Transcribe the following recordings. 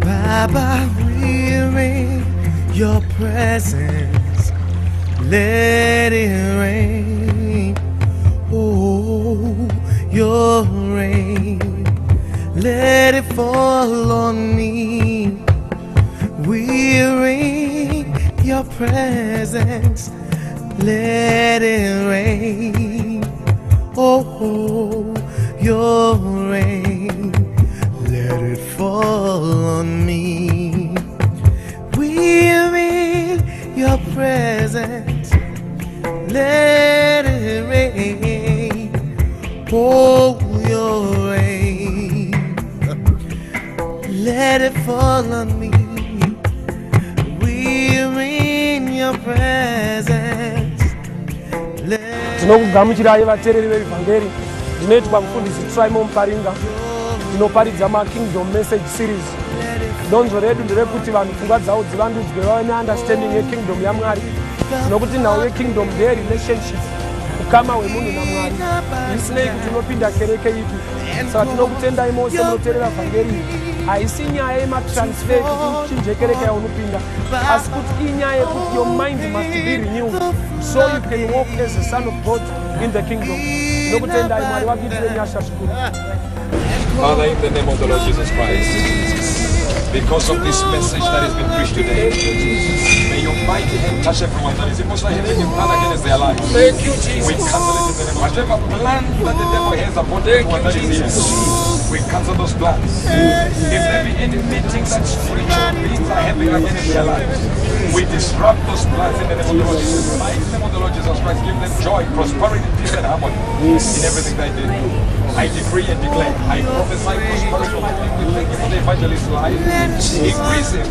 Baba, we're in your presence. Let it rain. Oh, your rain. Let it fall on me. We're in your presence. Let it rain. Oh, your rain. Let it fall on me. We're in your presence. Let it rain. Oh, your rain. Let it fall on me. We're in your presence. Tinokugamuchirai vateereri vevhangeri. Ndinoitwa mufundisi Simon Paringa. Ndinoparidza Kingdom Message Series. Donzo redu nderekuti vanhu pfungwa dzavo dzivandudzwe vave neunderstanding yeKingdom yaMwari. Nokuti nhau yeKingdom nderelationship, ukama hwemunhu naMwari. Zvisinei kuti unopinda kereke ipi. Saka tinokutendai mose munoteerera vhangeri. Haisi nyaya yematransfer kuti uchinje kereke yaunopinda, asi kuti inyaya yekuti your mind must be renewed so you can walk as a son of God in the kingdom. Nokutendai Mwari wakuitire nyasha zvikuru. Father, in the name of the Lord Jesus Christ, because of this message that has been preached today, may your mighty hand touch everyone that is emotionally having a plan against their lives. Thank you, Jesus. We cancel it in the name of whatever plan that the devil has upon everyone that is here. We cancel those plans. If there be any meetings that spiritual beings are having against their lives, we disrupt those plans in the name of the Lord Jesus. In the name of the Lord Jesus Christ, give them joy, prosperity, peace, and harmony in everything they do. I decree and declare, I prophesy prosperity. We thank you for the evangelist's life. Increase him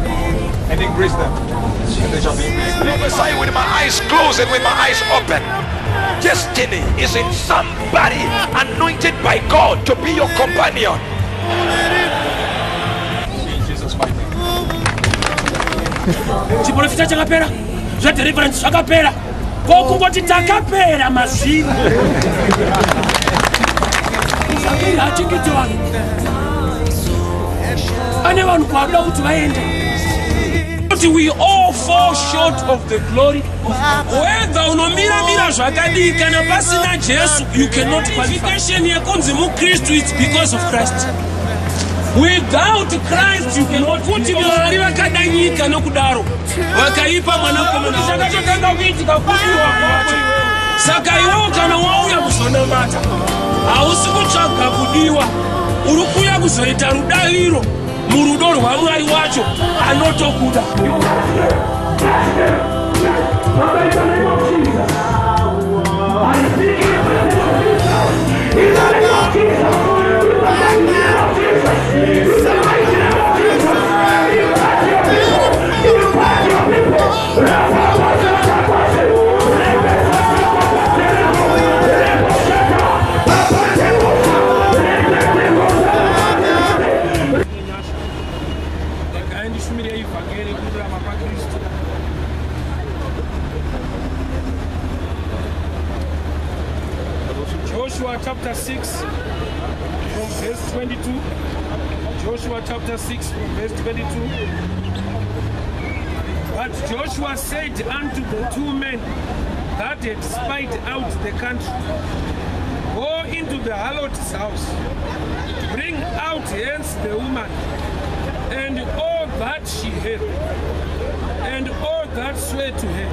and increase them, and they shall be increased. I prophesy with my eyes closed and with my eyes open. Destiny is in somebody anointed by God to be your companion. In Jesus' mighty name. Chiprofita chakapera, zva deliverance zvakapera. Kokungoti takapera mazino. Sakiri hachingiti vanhu. Ane vanhu kwavida kuti vaende. We all fall short of the glory of God. Whether unomira zvakadii kana pasina Jesu, you cannot qualify. Qualification yekunzi muKristu is because of Christ. Without Christ, you cannot. Kuti Mwari vakadanyika nokudaro vakaipa mwanakomana zvakatotanga kuitika kupiwa kwacho. Saka iwewe kana wauya kuzonamata, hausi kutsvaga kudiwa, uri kuuya kuzoita rudaviro murudo rwaMwari wacho anotokuda. Joshua chapter 6 from verse 22. Joshua chapter 6 from verse 22. But Joshua said unto the two men that had spied out the country, go into the harlot's house, bring out hence the woman, and all that she had, and all that swore to her.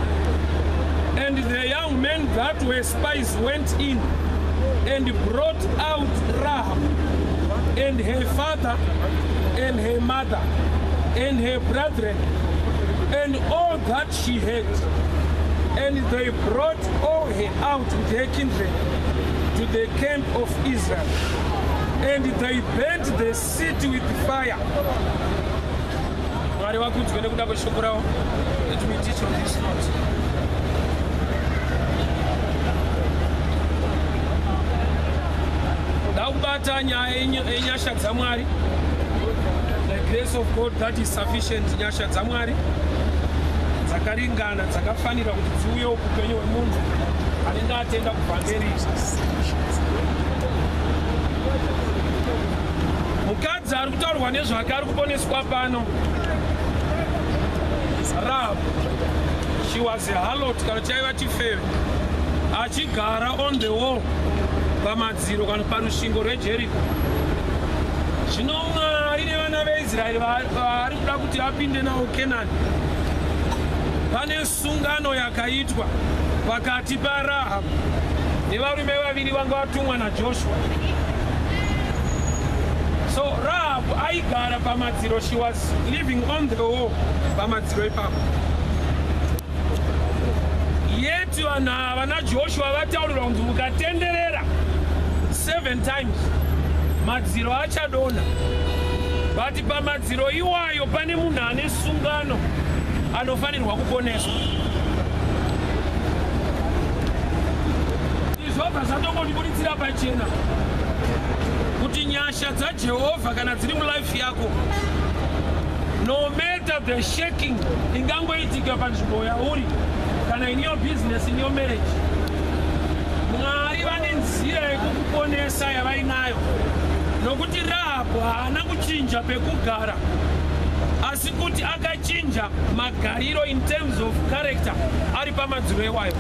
And the young men that were spies went in, and brought out Rahab, and her father, and her mother, and her brethren, and all that she had. And they brought all her out with her kindred to the camp of Israel. And they burnt the city with fire. Let me teach on this note. The grace of God that is sufficient. Nyasha dzamwari dzakaringana dzakafanira kuti dziuye upenyu hwemunhu anenge atenda kuvhangeri. Mukadzi kuti ari kutaurwa nezvake ari kuponeswa pano. Rahab, she was a harlot kana chaiva chifeve, achigara on the wall pamadziro kana parusvingo rweJeriko. Zvino Mwari nevana veIsraeri vari kuda kuti apinde nawo Kenani. Pane sungano yakaitwa pakati paRahab nevarume vaviri vanga vatumwa naJoshua. So Rahab aigara pamadziro, she was living on the wall pamadziro ipapo. Yet vanhu ava naJoshua vataurirwa kunzi ukatenderera 7 times madziro achadonha. But pamadziro iwayo pane munhu ane sungano anofanirwa kuponeswa. Izvobva zvatongondibuditsira pachena kuti nyasha dzaJehovha kana dziri mulife yako, no matter the shaking ingangoitika panzvimbo yauri kana in your business, in your marriage, Mwari vane nzira yekukuponesa yavainayo. Nokuti Rahabu haana kuchinja pekugara, asi kuti akachinja magariro in terms of character ari pamadziro iwayo.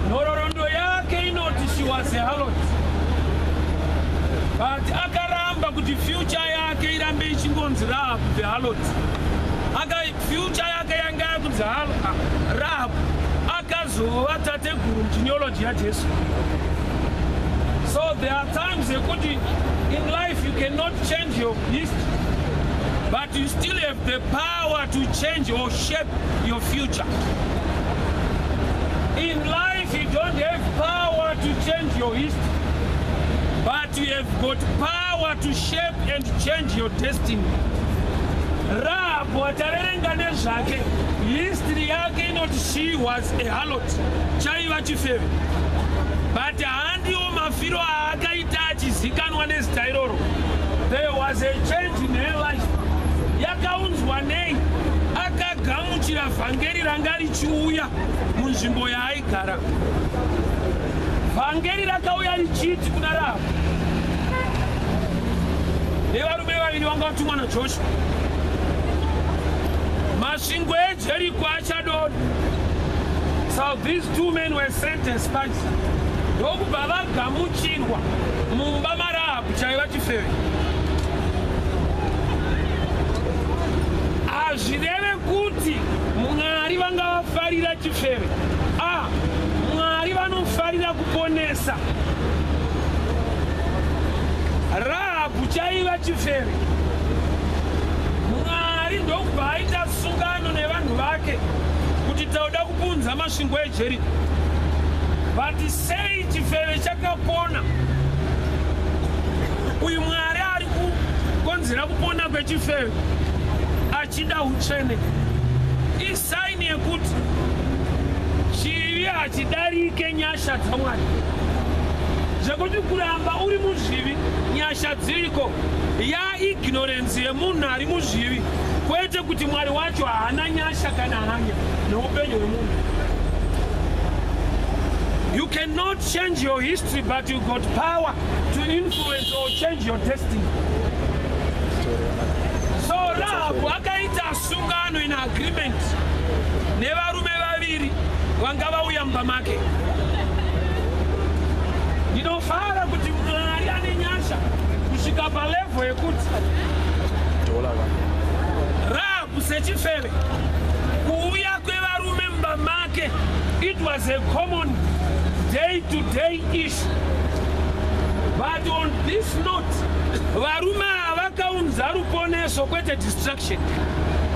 Nhororondo yake inoti she was a harlot, but akaramba kuti future yake irambe ichingonzi Rahabu the harlot. Future yake yanga yakunzi Rahabu akazova tateguru mugenealogy yaJesu. So there are times yekuti in life you cannot change your history, but you still have the power to change or shape your future. In life you don't have power to change your history, but you have got power to shape and change your destiny. Rahab watarerenga nezvake, history yake inoti she was a harlot, chaiva chifeve. But handiwo mafiro aakaita achizikanwa nezita iroro. There was a change in her life. Yakaunzwa nei akagamuchira vhangeri ranga richiuya munzvimbo yaaigara. Vhangeri rakauya richiti kuna Rahab nevarume vaviri vanga vatumwa naJoshua, masvingo eJeriko achadonha. So these 2 men were sent as spies. Ndokubva vagamuchirwa mumba maRahabhu chaiva chifeve. Hazvireve kuti Mwari vanga vafarira chifeve. Mwari vanofarira kuponesa. Rahabhu chaiva chifeve. Mwari ndokubva aita sungano nevanhu vake kuti tauda kupunza masvingo eJeriko. But sei chifeve chakapona. Uyu Mwari ari kukonzera kupona kwechifeve achida utsvene. Isaini yekuti chivi hachidarike nyasha dzaMwari. Zvekuti kuramba uri muzvivi nyasha dziriko yaignorance yemunhu ari muzvivi, kwete kuti Mwari wacho haana nyasha kana hanya neupenyu hwemunhu. You cannot change your history, but you got power to influence or change your destiny. So Rahab akaita sungano in agreement nevarume vaviri vanga vauya mumba make. Ndinofara kuti Mwari ane nyasha kusvika palevel yekuti Rahab sechifeve kuuya kwevarume mumba make, it was a common day-to-day issue. But on this note, varume vakaunza ruponeso kwete distraction.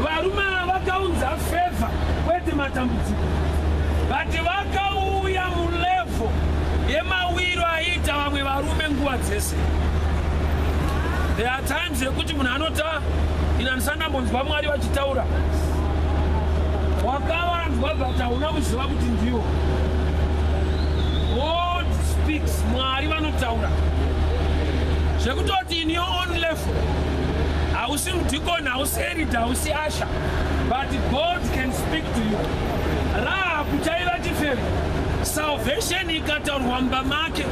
Varume vakaunza favor kwete matambudziko. But vakauya mulevel yemawiro aita vamwe varume nguva dzese. There are times yekuti munhu anota ina ndisandambonzwa Mwari vachitaura. Wakavanzwa but hauna kuziva kuti ndiwo. God speaks, Mwari vanotaura. Zvekutoti in your own level, hausi mudhikoni, hausi erida, hausi asha, but God can speak to you. Rahab chaiva chifeve, salvation ikataurwa mumba make.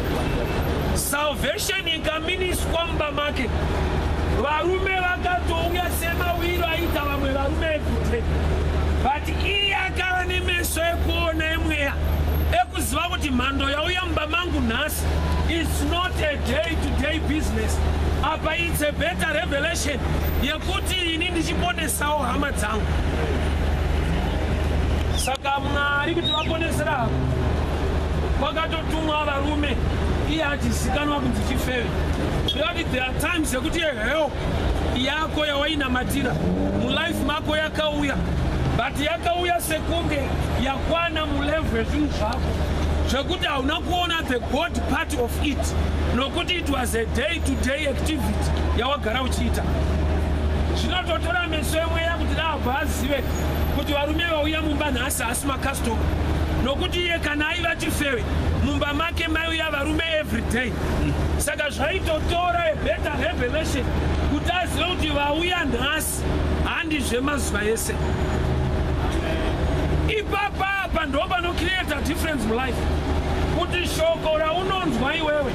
salvation ikaminiswa mumba make, varume vakatouya semawiro aita vamwe varume ekute, but iye akava nemeso ekuona emweya ekuziva kuti mhando yauya mumba mangu nhasi is not a day-to-day business. Apa it's a better revelation yekuti ini ndichiponesawo hama dzangu. Saka Mwari kuti vaponesera kwakatotumwa varume iye achizikanwa kunzi chifeve. Because there are times yekuti help yako yawainamatira mulife mako yakauya, but yakauya sekunge yakwana mulevel ezvinhu zvako zvekuti hauna kuona the god part of it, nokuti it was a day-to-day activity yawagara uchiita. Zvinototora meso emweya kuti daabva azive kuti varume vauya mumba nhasi hasi makastoma, nokuti iye kana aiva chifewe mumba make maiuya varume every day. Saka zvaitotora a better revelation kuti azive kuti vauya nhasi handizve mazuva ese. Ipapa ndo panocreate a difference mulife, kuti shoko raunonzwa iwewe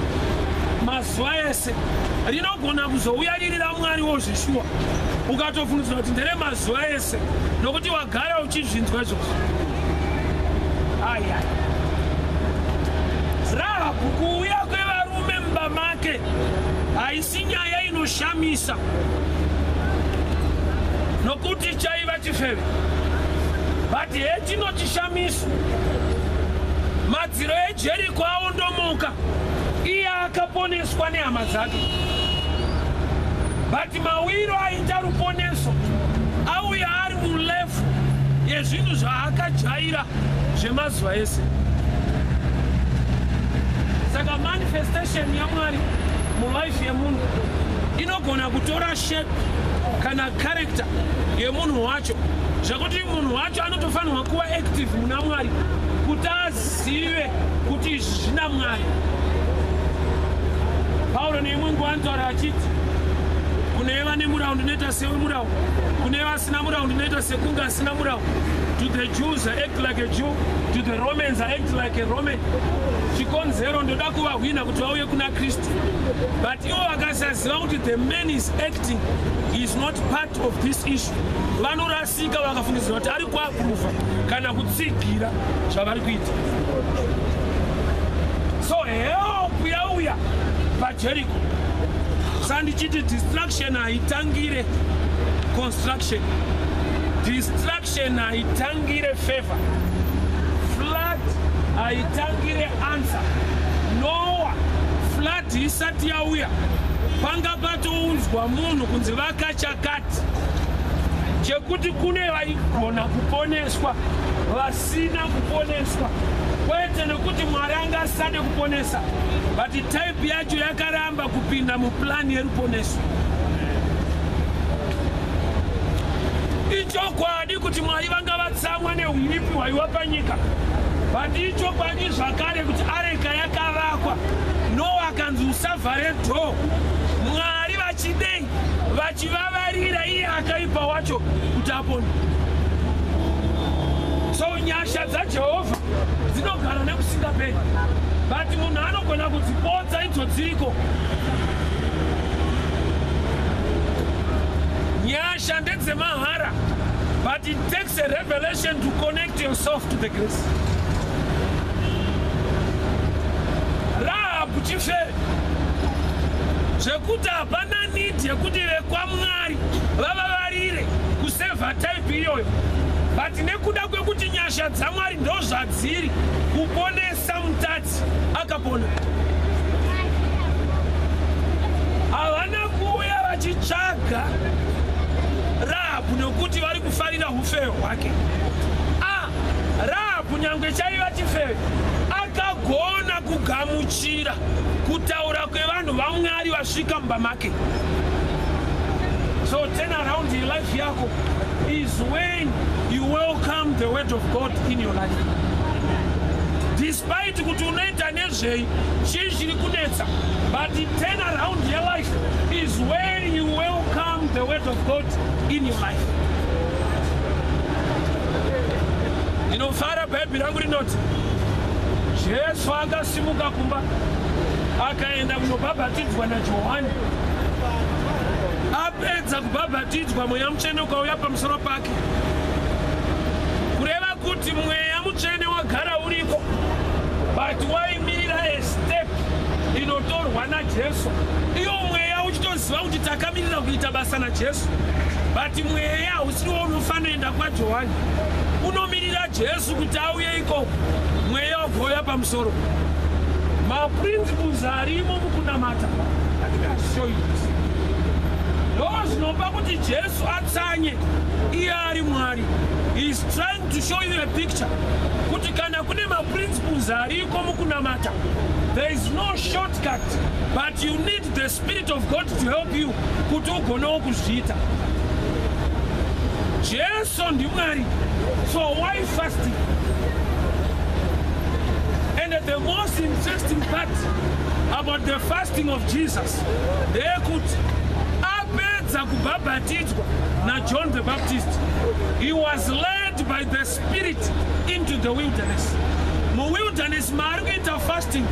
mazuva ese rinogona kuzouya riri raMwariwo zveshuwa, ukatofungidzira kuti ndere mazuva ese nokuti wagara uchizvinzwa izvozvo. Aya, Rahabhu kuuya kwevarume mumba make haisi nyaya inoshamisa, nokuti chaiva chifeve, but hechinochishamisa madziro eJeriko aondomoka, iye akaponeswa nehama dzake, but mawiro aita ruponeso auya ari mulefu yezvinhu zvaakajaira zvemazuva ese. Saka manifestation yaMwari mulife yemunhu inogona kutora shape kana character yemunhu wacho, zvekuti munhu wacho anotofanirwa kuva active muna Mwari kuti azive kuti izvi zvina Mwari. Paulo neimwe nguva anotaura achiti kune vane murau ndinoita sewe murau, kune vasina murau ndinoita sekunge asina murau. To the Jews I act like a Jew, to the Romans I act like a Roman. Chikonzero ndoda kuvahwina kuti vauye kuna Kristu, but ivo vakasaziva kuti the man is acting, he is not part of this issue. Vanorasika vakafungidzira kuti ari kuapruvha kana kutsigira zvavari kuita. So help yauya paJeriko. Sandichiti destruction haitangire construction, destruction haitangire favor, flood haitangire answer. Noah, flood isati yauya panga patounzwa munhu kunzi vakachakati chekuti kune vaigona kuponeswa vasina kuponeswa, kwete nekuti Mwari angasade kuponesa, but type yacho yakaramba kupinda muplani yeruponeso. Ichokwadi kuti Mwari vanga vatsamwa neuipi hwaiwa panyika, but ichokwadi zvakare kuti areka yakavakwa, Noa akanzi usavhare dhoo, Mwari vachidei vachivavarira iye akaipa wacho kuti apone. So nyasha dzaJehovha dzinogara nekusingaperi, but munhu anogona kudzipodza idzo dziriko. Nyasha ndedzemahara, but it takes a revelation to connect yourself to the grace. Rahabhu chifeve zvekuti hapana need yekuti vekwaMwari vavavarire kusevha type iyoyo, but nekuda kwekuti nyasha dzaMwari ndo zvadziri kuponesa mutadzi akapona. Havana kuuya vachitsvaga Rahabhu nokuti vari kufarira ufeve hwake. Rahabhu nyangwe chaiva chifeve akagona kugamuchira kutaura kwevanhu vaMwari vasvika mumba make. So turn around in life yako is when you welcome the word of God in your life. Despite kuti unoita nezvei chii zviri kunetsa, but turn around your life is when you welcome the word of God in your life. Inofara bhaibheri rangu rinoti Jesu akasimuka kumba akaenda kunobhabhatidzwa naJohani. Apedza kubhabhatidzwa mweya mutsvene ukauya pamusoro pake, kureva kuti mweya mutsvene wagara uriko, but waimirira a step inotorwa naJesu. Iyo mweya uchitoziva kuti takamirira kuita basa naJesu, but mweya usiriwo unofanoenda kwaJohani, unomirira Jesu kuti auye iko, mweya wagouya pamusoro. Maprinciples arimo mukunamata ndozvinopa kuti Jesu atsanye iye ari Mwari. He is trying to show you a picture kuti kana kune maprinciples ariko mukunamata, there is no shortcut, but you need the Spirit of God to help you kuti ugonewo kuzviita. Jesu ndi Mwari, so why fasting? And the most interesting part about the fasting of Jesus, ndeyekuti apedza kubhabhatidzwa naJohn the Baptist, he was led by the Spirit into the wilderness. Wilderness maari kuita fasting,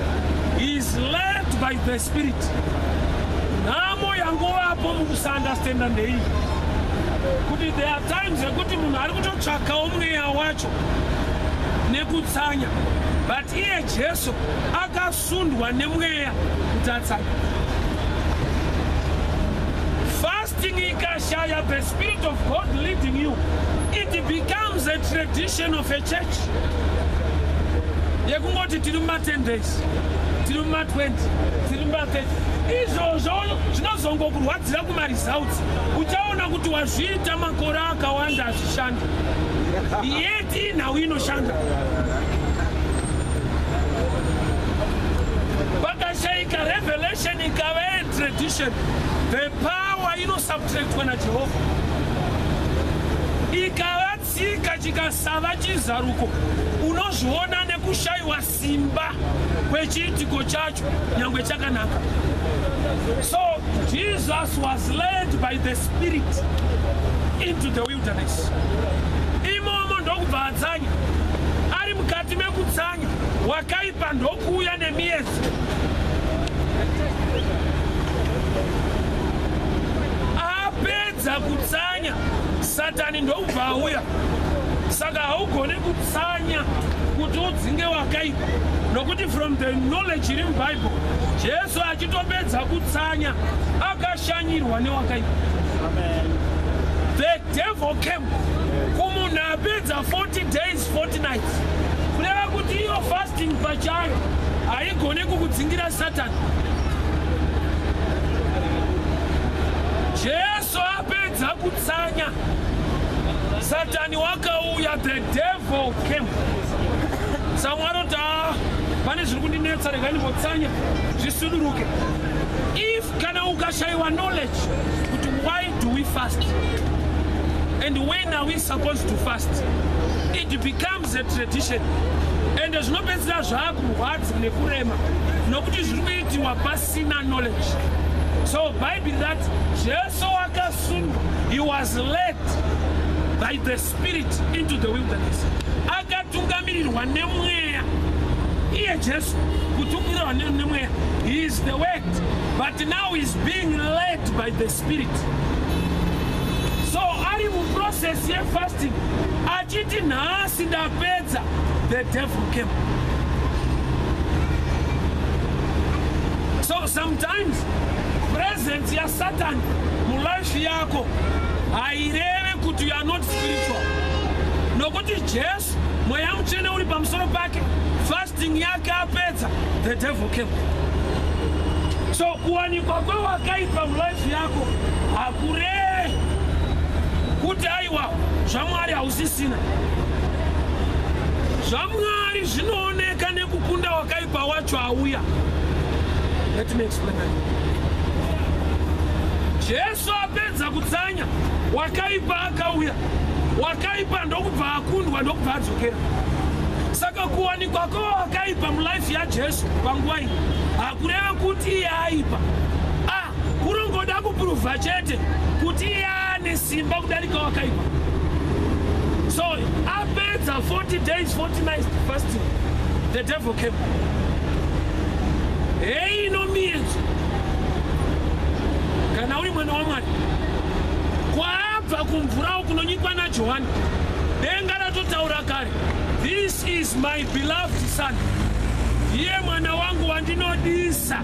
he is led by the Spirit. Nhamo yangovapo mukusaunderstanda ndei kuti there are times ekuti munhu ari kutotsvakawo mweya wacho nekutsanya, but iye Jesu akasundwa nemweya kuti atsanye. Fasting ikashaya the Spirit of God leading you, it becomes a tradition of a church. Yekungoti tiri muma 10 days, tiri muma 20, tiri muma 30. Izvozvo zvinozongokurwadzira kumaresults. Uchaona kuti wazviita makore akawanda hazvishandi, yet inhau inoshanda. Pakashayika revelation ikava tradition, the power inosubtractwa naJehovha. Ikava tsika chikasava chizaruko, unozviona nekushayiwa simba kwechiitiko chacho nyangwe chakanaka. So Jesus was led by the Spirit into the wilderness. Imomo ndokubva atsanya, ari mukati mekutsanya, wakaipa ndokuuya nemiedzo. Apedza kutsanya, Satani ndokubva auya. Saka haugone kutsanya kuti udzinge wakaipa, nokuti from the knowledge iri muBible, Jesu achitopedza kutsanya akashanyirwa newakaipa. The devil came kumunhu apedza 40 days 40 nights, kureva kuti iyo fasting pachayo haigone kukudzingira Satani. Jesu apedza kutsanya, Satani wakauya, the devil came. Samwarota pane zviri kundinetsa, rega ndimbotsanya zvisuduruke. If kana ukashaiwa knowledge kuti why do we fast and when are we supposed to fast, it becomes a tradition, and zvinopedzera zvakurwadza nekurema nokuti zviri kuitiwa pasina knowledge. So Bible that Jesu akasundwa, he was led by the Spirit into the wilderness. Akatungamirirwa nemweya. Iye Jesu kutungirirwa nemweya, he is the word, but now he is being led by the Spirit. So ari mu process ye fasting, achiti nhasi ndapedza, the devil came. So sometimes presence ya Satan mu life yako haireve kuti you are not spiritual. Nokuti Jesu mweya mutsvene uri pamusoro pake, fasting yake apedza, the devil came. So kuwanikwa kwewakaipa mu life yako hakureve kuti aiwa zvaMwari hausisina. ZvaMwari zvinooneka nekukunda wakaipa wacho auya. Let me explain that. Jesu apedza kutsanya, wakaipa akauya. Wakaipa ndokubva akundwa ndokubva adzokera. Saka kuwanikwa kwewakaipa mu life yaJesu panguva iyi hakureva kuti iye aipa. Kurongoda kupruvha chete kuti iye ane simba kudarika wakaipa. So apedza 40 days 40 nights fasting, the devil came. hei ino miedzo kana uri mwana waMwari kwabva kumvura kunonyikwa naJohani denga ratotaura kare, this is my beloved son, iye mwana wangu wandinodisa.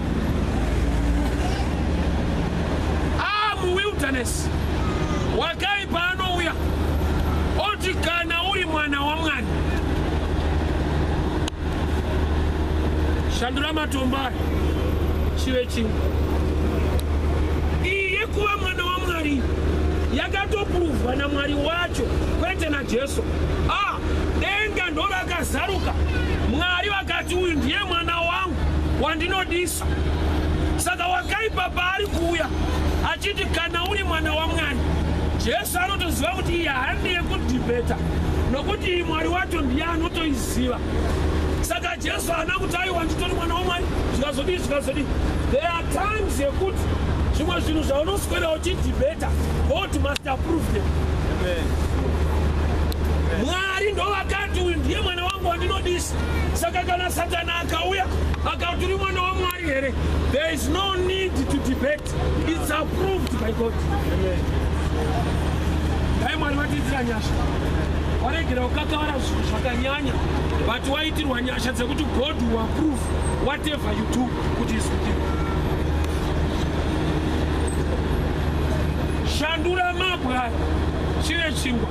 Wilderness wakaipa anouya oti kana uri mwana waMwari shandura matombari chive chimwe. Iye kuva mwana waMwari yakatopuruvwa naMwari wacho kwete naJesu. Denga ndo rakazaruka, Mwari vakati uyu ndiye mwana wangu wandinodisa. Saka wakaipa paari kuuya achiti kana uri mwana waMwari, Jesu anotoziva kuti iye haandiye kudhibheta nokuti Mwari wacho ndiye anotoiziva. Saka Jesu haana kuti aiwa nditori mwana waMwari zvikazodii. There are times yekuti zvimwe zvinhu zvaunoswera uchidhibheta, God must approve them. Mwari ndo vakati uyu ndiye mwana wangu wandinodisa. Saka kana Satana akauya akati uri mwana waMwari here, there is no need to debate. It's approved by God. Dai Mwari vatiitira nyasha, waregera ukakavara zvinhu zvakanyanya, but waitirwa nyasha dzekuti God will approve whatever you do kuti is with you. Shandura mabwe aya chive chingwa.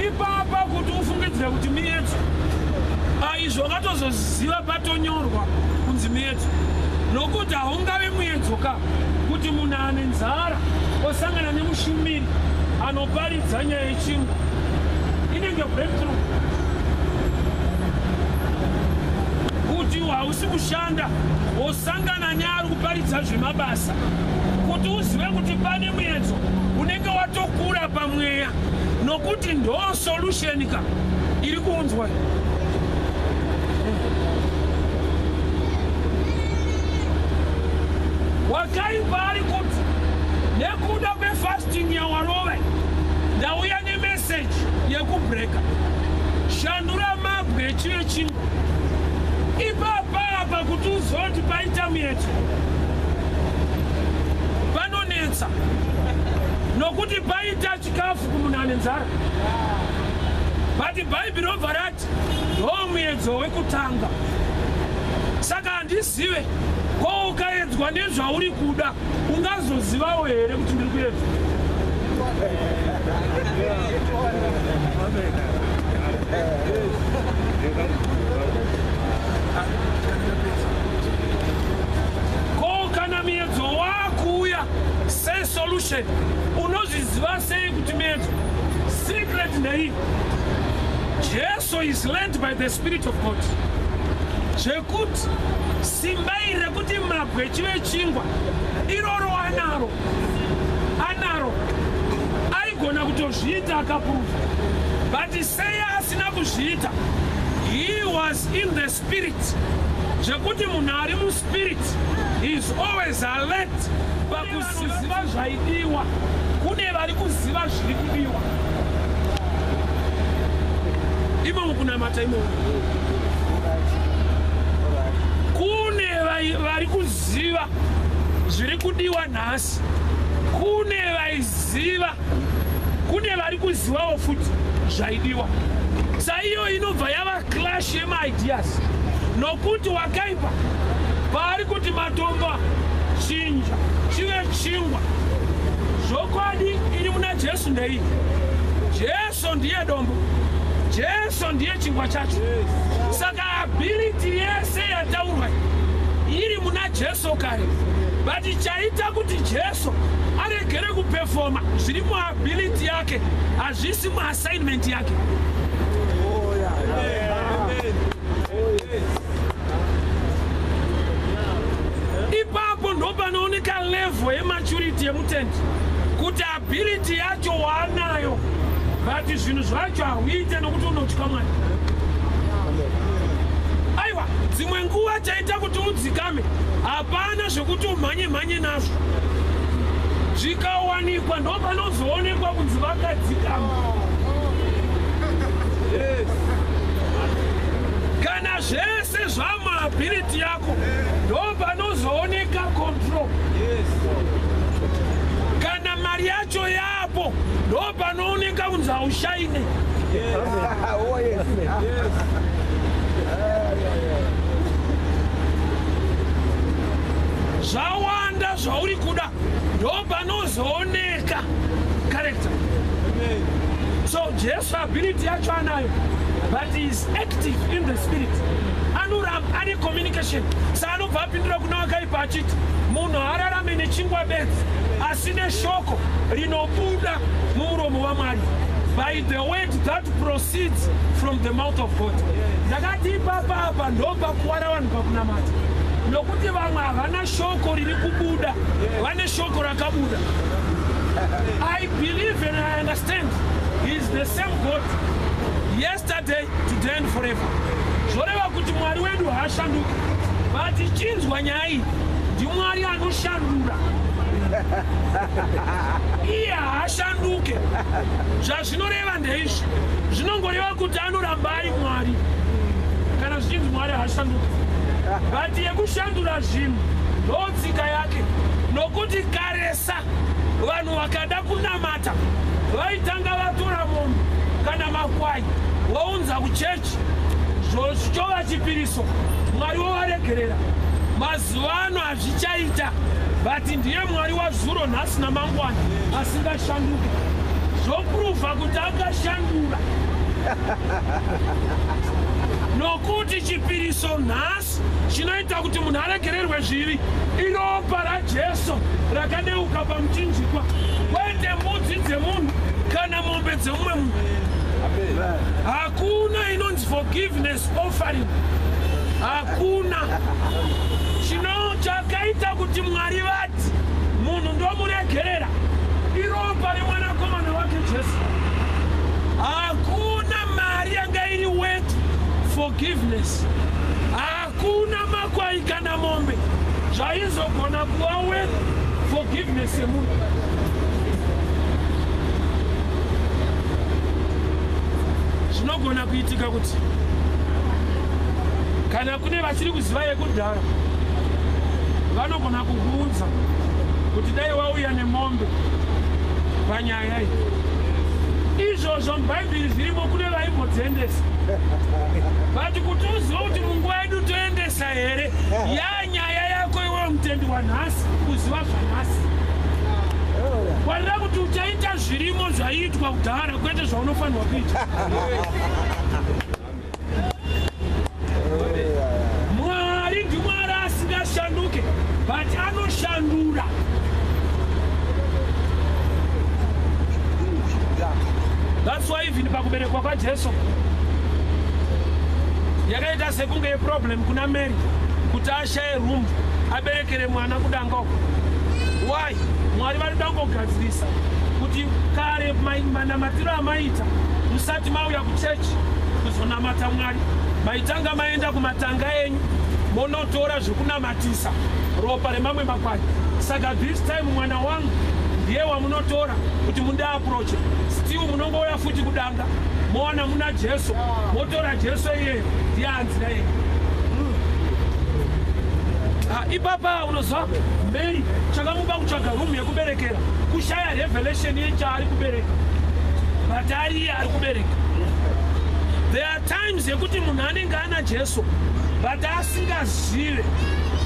Ipapa kuti ufungidzire kuti miedzo izvo wakatozoziva patonyorwa kunzi miedzo, nokuti haungave muedzoka kuti munhu ane nzara osangana nemushumiri anoparidza nyaya yechingwa, inenge breakthrough. Kuti hausi kushanda osangana neari kuparidza zvemabasa, kuti uzive kuti pane muedzo unenge watokura pamweya, nokuti ndo solution ka iri kuunzwa. Wakaipa ari kuti nekuda kwefasting yawarove ndauya nemessage yekubreka, shandura mabwe chive chingwa. Ipapa kuti uzoti paita miedzo panonetsa, nokuti paita chikafu kumunhu ane nzara. But Bhaibheri robva rati ndo muedzo wekutanga. Saka handizive ko ukaedzwa nezvauri kuda ungazozivawo here kuti ndiri kuedzwa. Ko kana miedzo wakuuya sei solution, unozviziva sei kuti miedzo secret ndei? Jesu is led by the Spirit of God. Zvekuti simbai rekuti mabwe chive chingwa iroro anaro aigona kutozviita akapruvha, but sei asina kuzviita? He was in the spirit. Zvekuti munhu ari muspirit is always alert pakuziva zvaidiwa. Kune vari kuziva zviri kudiwa imomo kunamata imomo. Kune vari kuziva zviri kudiwa nhasi, kune vaiziva, kune vari kuzivawo futi zvaidiwa. Saiyo inobva yava clash yemaideas, nokuti wakaipa paari kuti matomba chinja chive chingwa. Zvokwadi iri muna Jesu ndei. Jesu ndiye dombo, Jesu ndiye chingwa chacho. Saka ability yese yataurwa iri muna Jesu kare, but chaita kuti Jesu aregere kuperforma zviri muability yake, hazvisi muassignment yake. Ipapo ndo panooneka level yematurity yemutendi, kuti ability yacho waanayo, but zvinhu zvacho hauite nokuti unotya Mwari. Aiwa, dzimwe nguva chaita kuti udzikame, hapana zvokuti umhanye nazvo. Zvikawanikwa ndo panozoonekwa kunzi vakadzikama. Kana zvese zvama ability yako ndo panozooneka control. Kana mari yacho yapo ndo panooneka kunzi haushaine. Zvawanda zvauri kuda ndo panozooneka character. So Jesu ability yacho anayo, but he is active in the spirit. Anoramba ane communication. Saanobva apindura kuna wakaipa achiti munhu ararame nechingwa bedzi asine shoko rinobuda mumuromo waMwari, by the word that proceeds from the mouth of God. Ndakati ipapa apa ndo pakuwara vanhu pakunamata, nokuti vamwe havana shoko riri kubuda, vane shoko rakabuda. I believe and I understand he is the same God yesterday, today and forever. Zvoreva kuti Mwari wedu haashanduki, but chinzwa nyaya iyi ndiMwari anoshandura. Iye haashanduke. Zvazvinoreva ndeizvi, zvinongoreva kuti anoramba ari Mwari kana zvichinzi Mwari haashanduki. But yekushandura zvinhu ndotsika yake, nokuti karesa vanhu vakada kunamata vaitanga vatora mombe kana makwai vounza kuchechi, zvichova chipiriso, Mwari wovaregerera. Mazuva ano hazvichaita, but ndiye Mwari wazuro nhasi namangwana asingashanduke. Zvopruvha kuti akashandura. Nokuti chipiriso nhasi chinoita kuti munhu aregererwe zvivi iropa raJesu rakadeuka pamuchinjikwa, kwete mbudzi dzemunhu kana mombe dzemumwe munhu. Hakuna inonzi forgiveness offering, hakuna. Chakaita kuti Mwari vati munhu ndomuregerera iropa remwanakomana wake Jesu. Hakuna mari yanga iri worth forgiveness, hakuna makwai kana mombe zvaizogona kuva worth forgiveness yemunhu. Zvinogona kuitika kuti kana kune vachiri kuziva yekudhara vanogona kukuudza kuti dai wauya nemombe panyaya iyi. Izvozvo mubhaibheri zvirimo kune vaimbodziendesa, but kuti uzive kuti munguva yedu toendesa here yanyaya yako iwe mutendi wanhasi kuziva zvanhasi. Warira kuti uchaita zvirimo zvaiitwa kudhara, kwete zvaunofanirwa kuita. Mwari ndiMwari asingashanduke, but anoshandura. That's why even pakuberekwa kwaJesu yakaita sekunge problem kuna Mary kuti ashaye room aberekere mwana kudanga uko. Why? Mwari vari kugadzirisa kuti kare manamatiro amaita musati mauya kuchechi kuzonamata Mwari, maitanga maenda kumatanga enyu monotora zvekunamatisa ropa remamwe makwai. Saka this time mwana wangu ndiye wamunotora kuti munda approach. Still munongouya futi kudanga moona muna Jesu, motora Jesu iye ndiye anzira yenyu. Ipapa unozva Mary chakamupa kutsvaga room yekuberekera kushaya revelation yechaari kubereka, but ari iye ari kubereka. There are times yekuti munhu anenge ana Jesu but asingazive.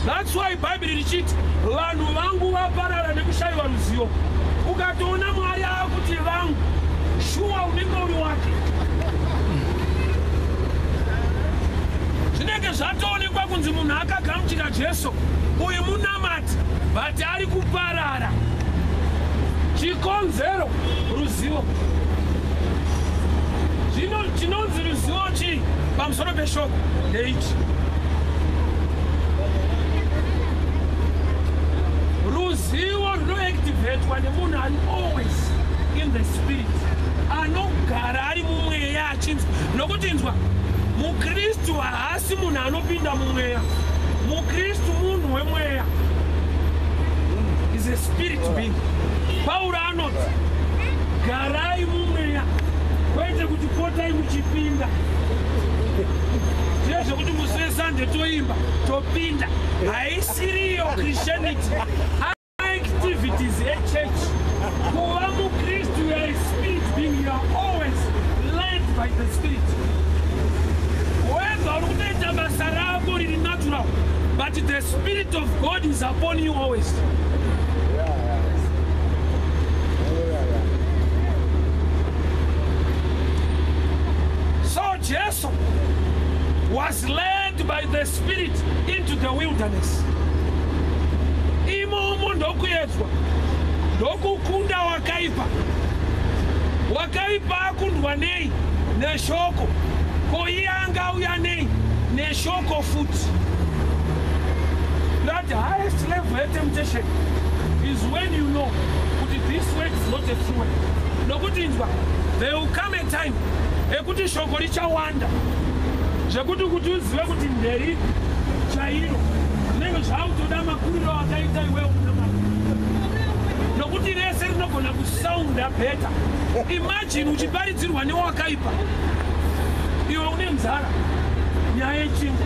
That's why Bible richiti vanhu vangu vaparara nekushayiwa ruzivo. Ukatoona Mwari akuti vangu, shuwa unenge uri wake. Zvinenge zvatoonekwa kunzi munhu akagamuchira Jesu uyu munamati but ari kuparara. Chikonzero ruzivo. Zvino chinonzi ruzivo chii pamusoro peshoko ndeichi. Ruzivo runoactivatwa nemunhu ari always in the spirit, anogara ari mumweya achinzwa. Nokuti inzwa, muKristu haasi munhu anopinda mumweya. MuKristu munhu wemweya, is a spirit being. Pauro anoti garai mumweya, kwete kuti potai muchipinda. zvekuti musi wesande toimba topinda haisiriyo Christianity. Activities echurch kuva mukristu you are a spirit being, you are always led by the spirit. Whether uri kutoita basa rako riri natural, but the spirit of God is upon you always. So Jesus was led by the spirit into the wilderness. Imomo ndokuyedzwa ndokukunda wakaipa. Wakaipa akundwa nei neshoko, koyanga uya nei neshoko futi. That highest level of temptation is when you know that this way is not a true way. Nokuti inzwa, there will come a time ekuti shoko richawanda zvekuti kuti uzive kuti nderi chairo zvinenge zvautoda makuriro akaita iwewe unama, nokuti rese rinogona kusaunda bheta. Imagine uchiparidzirwa newakaipa, iwe une nzara nyaya yechingwa.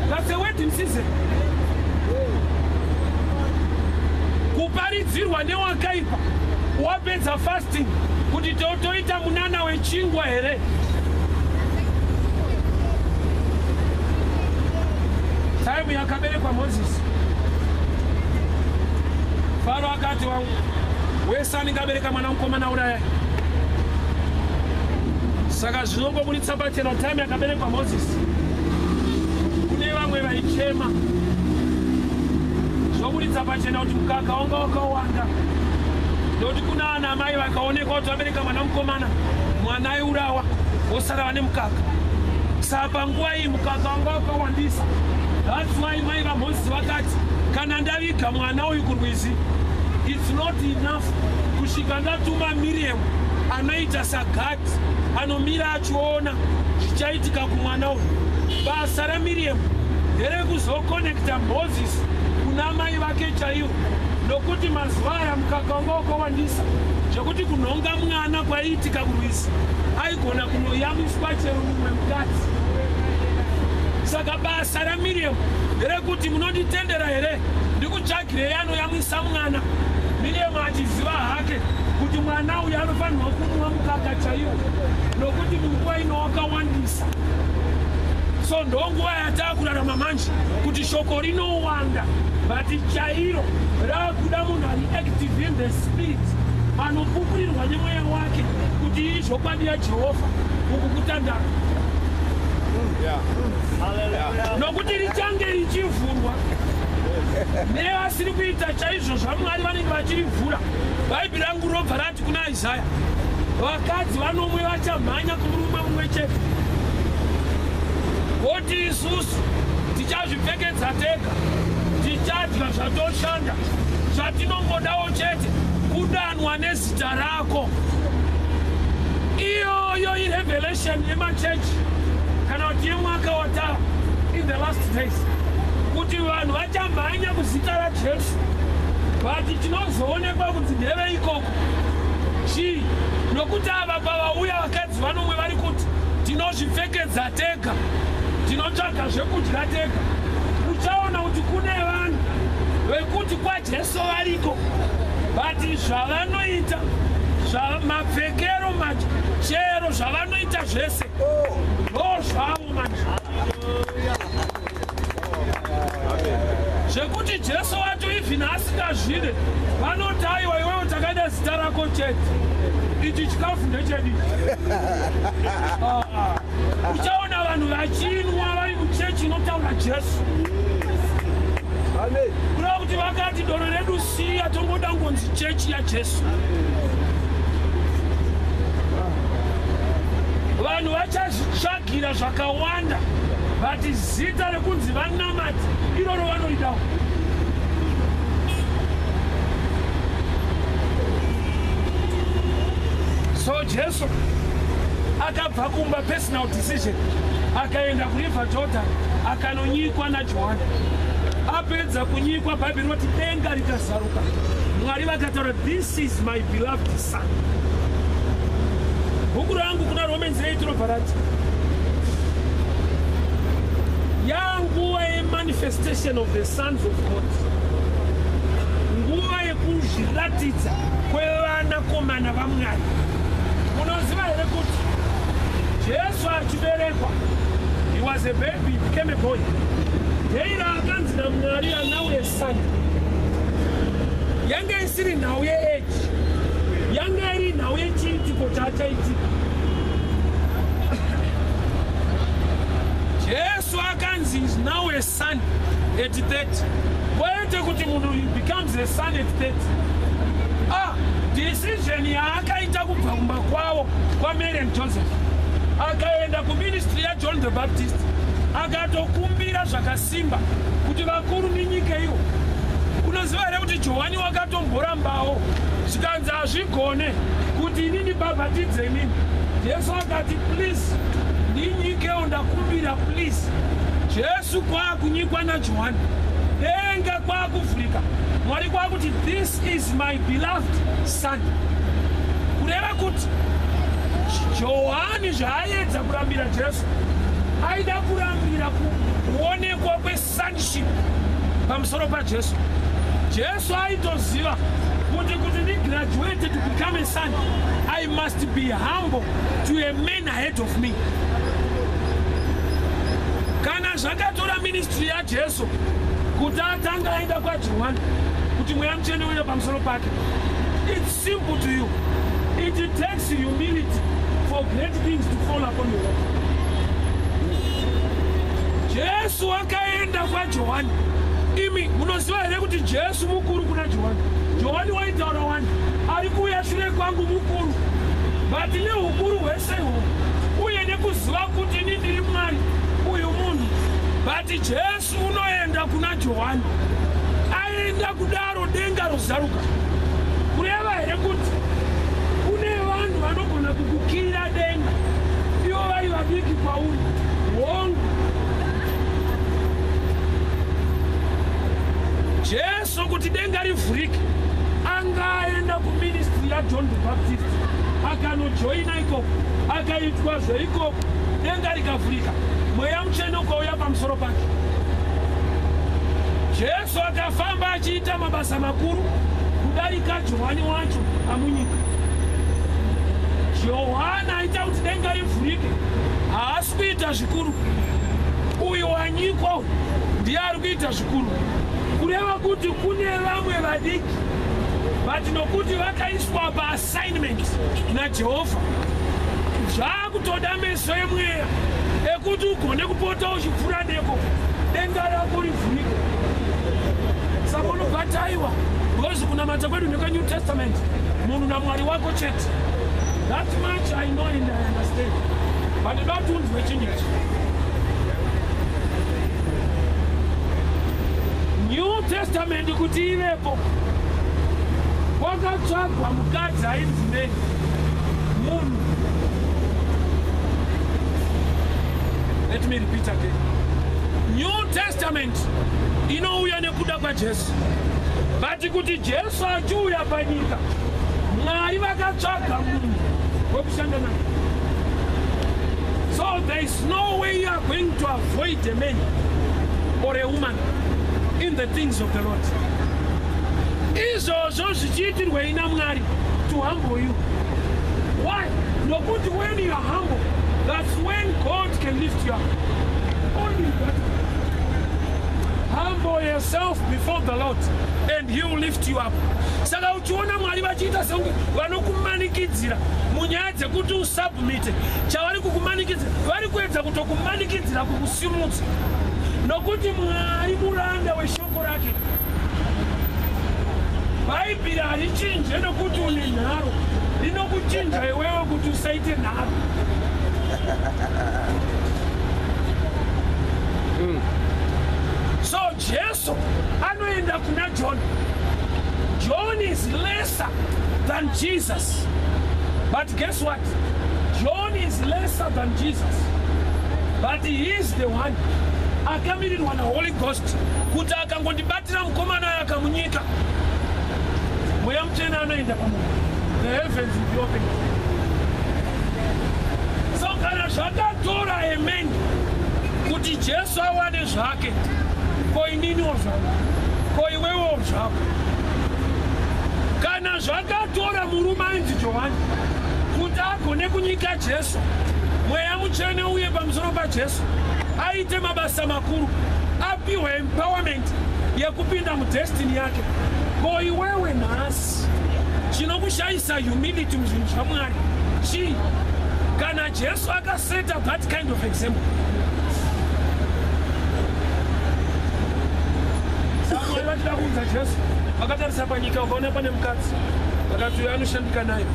That's a wedding season. Kuparidzirwa newakaipa wapedza fasting kuti toita munana wechingwa here. Time yakaberekwa Moses, Faro akati wangu wesani ngabereka mwana mukomana uraya. Saka zvinongobuditsa pachena time yakaberekwa Moses. Kune vamwe vaichema zvobuditsa pachena kuti mukaka wanga wakawanda, ndokuti kuna ana amai vakaonekwa kuti vabereka mwana mukomana, mwana aiurawa vosara vane mukaka. Saka panguva iyi mukaka wanga wakawandisa. That's why mai vaMozisi vakati kana ndaviga mwana uyu kurwizi, it's not enough kusvika ndatuma Miriam anoita sagati anomira achiona zvichaitika kumwana uyu. Basa raMiriam nderekuzokonekta Mozisi kuna mai vake chaivo, nokuti mazuva aya mukaka wanga wakawandisa zvekuti kunhonga mwana kwaiitika kurwizi aigona kunoyamiswa chero mumwe mukadzi. Saka basa raMiriam nderekuti munonditendera here ndikutsvagirei anoyamwisa mwana. Miriam achiziva hake kuti mwana uyu anofanirwa kunwa mukaka chaiwo, nokuti munguva ino wakawandisa. So ndonguva yatakurarama manje kuti shoko rinowanda, but chairo rakuda munhu ari active in the spirit, anopupurirwa nemweya wake kuti izvokwadi yaJehovha uku kutandara. Nokuti richange richivhurwa nevasiri kuita chaizvo zvaMwari vanenge vachirivhura. Bhaibheri rangu robva rati kuna Isaya, vakadzi vanomwe vachamhanya kumurume mumwe chete. Kuti isusu tichazvipfekedza tega, tichadya zvatoshanda, zvatinongodawo chete kudanwa nezita rako. Iyoyo irevelation yemachechi kana kuti yemwaka watava in the last days, kuti vanhu vachamhanya kuzita raJesu, but tinozoonekwa kuti ndeve ikoko chii, nokuti ava pavauya vakadzi vanomwe vari kuti tinozvipfekedza tega, tinotsvaga zvekudya tega. Uchaona kuti kune vanhu vekuti kwaJesu variko, but zvavanoita mapfekero machero zvavanoita zvese ndozvavo manje. Zvekuti Jesu wacho even asingazvide vanoti aiwa iwewe takada zita rako chete, ichi chikafu ndechedii. Uchaona vanhu vachinwa vari muchechi inotaura Jesu. Kuda kuti vakati doro redu siya tongoda ngonzi chechi yaJesu. Vanhu vachazvitsvagira zvakawanda, but zita rekunzi vanamati iroro vanoridawo. So Jesu akabva kumba personal decision akaenda kuriver Jordan akanonyikwa naJohana. Apedza kunyikwa Bhaibheri roti denga rikazaruka, Mwari vakataura this is my beloved son. Bhuku rangu kuna Romans 8 robva rati yanguva yemanifestation of the sons of God, nguva yekuzviratidza kwevanakomana vaMwari. Munoziva here kuti Jesu achiberekwa, he was a baby, he became a boy. Deira akanzi naMwari anauye son, yange isiri nhau yeage, yange iri nhau yechiitiko chachaitika. Jesu akanzi is now a son at 30. Kwete kuti munhu becomes a son at 30. Decision yaakaita kubva kumba kwavo kwaMary and Joseph, akaenda kuministry yaJohn the Baptist, akatokumbira zvakasimba kuti vakuru nenyika iyo. Unoziva here kuti Johani wakatomborambawo zvikanzi hazvigone kuti inini bhabhatidze inini. Jesu akati please, ndinyikewo ndakumbira please. Jesu kwaakunyikwa naJohani, denga kwaakuvhurika, Mwari kwakuti this is my beloved son. Kureva kuti Johani zvaaedza kurambira Jesu, aida kurambira kuonekwa kwesonship pamusoro paJesu. Jesu aitoziva kuti ndigraduate to become a son, I must be humble to a man ahead of me. Kana zvakatora ministry yaJesu kuti atanga aenda kwaJohani kuti mweya mutsvene uye pamusoro pake, it's simple to you. It takes humility for great things to fall upon you. Jesu akaenda kwaJohani. Imi munoziva here kuti Jesu mukuru kuna Johani. Johani waitaura wani, ari kuuya shure kwangu mukuru, but neukuru hwese uhwo uye nekuziva kuti ini ndiri Mwari uyu munhu. But Jesu unoenda kuna Johani, aenda kudaro denga rozaruka. Kureva here kuti kune vanhu vanogona kukukirira denga ivo vari vadiki kwauri, hongu. Jesu kuti denga rivhurike, angaenda kuministry yaJohn the Baptist, akanojoina ikoko, akaitwa zveikoko, denga rikavhurika, mweya mutsvene ukauya pamusoro pake. Jesu akafamba achiita mabasa makuru kudarika Johani wacho amunyika. Johani aita kuti denga rivhurike, haasi kuita zvikuru. Uyo wanyikwa ndiye ari kuita zvikuru. Kureva kuti kune vamwe vadiki, but nokuti vakaiswa paassignment naJehovha, zvaakutoda meso emweya ekuti ugone kupota uchipfuura neko denga rako rivhurike. Saka unobhataiwa because kunamata kwedu nekaNew Testament munhu naMwari wako chete. That much I know and I understand, but don't unzwechinyechi. New Testament kuti ivepo, kwakatsvagwa mukadzi ainzi Mary, munhu. Let me repeat again. New Testament inouya nekuda kwaJesu, but kuti Jesu achiuya panyika, Mwari vakatsvaga munhu wekushanda naye. So there is no way you are going to avoid a man or a woman in the things of the Lord. Izvozvo zvichiitirwei naMwari to humble you. Why? Nokuti when you are humble, that's when God can lift you up. Only that. Humble yourself before the Lord and He will lift you up. Saka uchiona Mwari vachiita sekunge vanokumanikidzira munyaya dzekuti usubmite, chavari kukumanikidzira, vari kuedza kutokumanikidzira kukusimudza. Nokuti Mwari muranda weshoko rake. Bhaibheri harichinje nokuti une nharo, rinokuchinja iwewe kuti usaite nharo. So Jesu anoenda kuna John. John is lesser than Jesus. But guess what? John is lesser than Jesus. But he is the one akamirirwa naHoly Ghost kuti akangondibatira mukomana uyo akamunyika, mweya mutsvene anoenda pamunhu. The heavens will be opened. So kana zvakatora a man kuti Jesu awane zvake, ko ininiwo zvangu, ko iwewo zvako. Kana zvakatora murume ainzi Johani kuti agone kunyika Jesu, mweya mutsvene uye pamusoro paJesu, aite mabasa makuru, apiwe empowerment yekupinda mudestiny yake, ko iwewe nhasi chinokushayisa humility muzvinhu zvaMwari chii? Kana Jesu akaseta that kind of example. Samwe vachida kuudza Jesu, vakatarisa panyika ukaona pane mukadzi, vakati uyo anoshandika naye.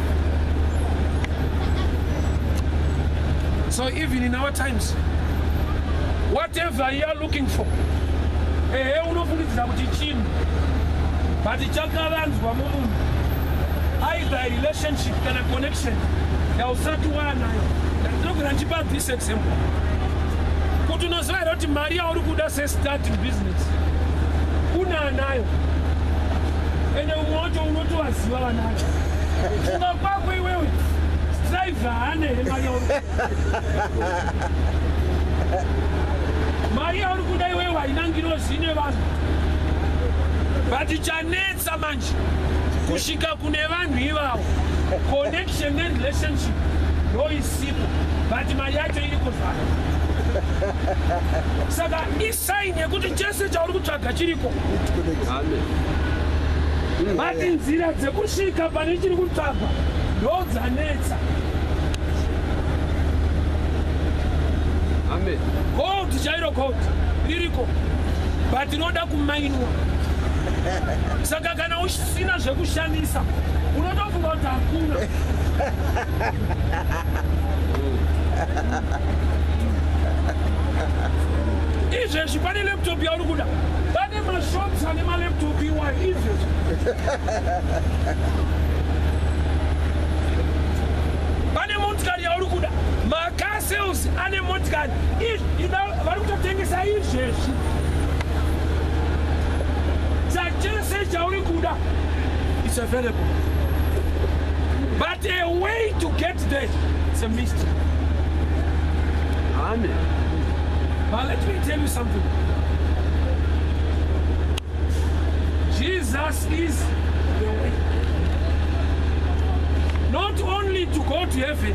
So even in our times, whatever you are looking for, unofungidzira kuti chinhu, but chakavanzwa mumunhu, either a relationship kana connection yausati wanayo. Ndinogona ndichipa this example. Kuti unoziva here kuti mari yauri kuda starting business unanayo, ende umwe wacho unotovaziva vanayo. Funga kwako iwewe driver haane here mari yauri mari yauri kuda iwewe haina ngirozi ine vanhu, but chanetsa manje kusvika kune vanhu ivavo. Connection and relationship no isipo, but mari yacho iri kuzvara. Saka isaini yekuti chese chauri kutsvaga chiriko, but nzira dzekusvika pane chiri kutsvagwa ndo dzanetsa. Gold chairo gold ririko, but inoda kumainwa. Saka kana usina zvekushandisa unotofunga kuti hakuna. Izvezvi pane laptop yauri kuda, pane mashops ane malaptop iwayo izvezvi. Pane motikari yauri kuda, macar sales ane motikari vari kutotengesa izvezvi. Chese chauri kuda is available, but a way to get there, it's a mystery. Amen. But let me tell you something. Jesus is the way. Not only to go to heaven,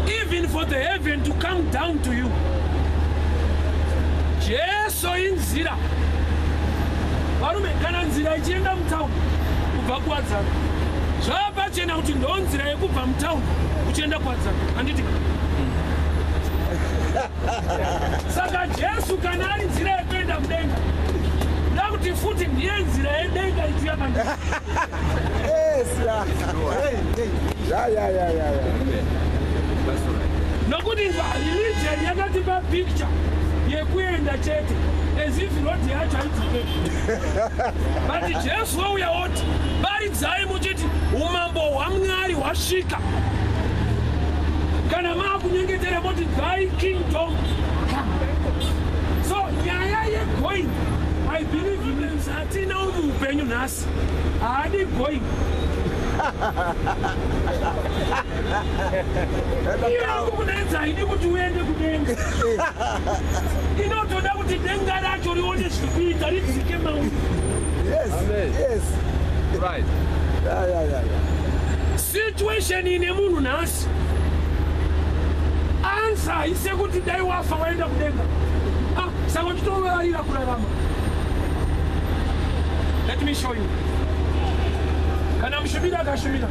even for the heaven to come down to you. Jesus inzira. Varume, kana nzira ichienda mutaundi kubva kuwadzana, zvapachena kuti ndo nzira yekubva mutaundi uchienda kuwadzana, handiti? Saka Jesu kana ari nzira yekuenda mudenga, ndakuti futi ndiye nzira yedenga ichiuya pandiri. Nokuti religion yakatipa picture yekuenda chete, as if rodi yacho haidzoke. But Jesu wauya oti varidzai muchiti umambo hwaMwari hwasvika. Kana maakunyengetera moti thy kingdom come. So nyaya yegoing, I believe in it. Hatina upenyu nhasi, haadi going. Iyo kukunetsa haidi kuti uende kudenga. Inotoda kuti denga racho rione zvikuita ridzike mauri. Yes. Right. Yeah. Situation ine munhu nhasi, answer ise kuti dai wafa waenda kudenga. Saka titovarira kurarama. Let me show you. Kana mushumira akashumira,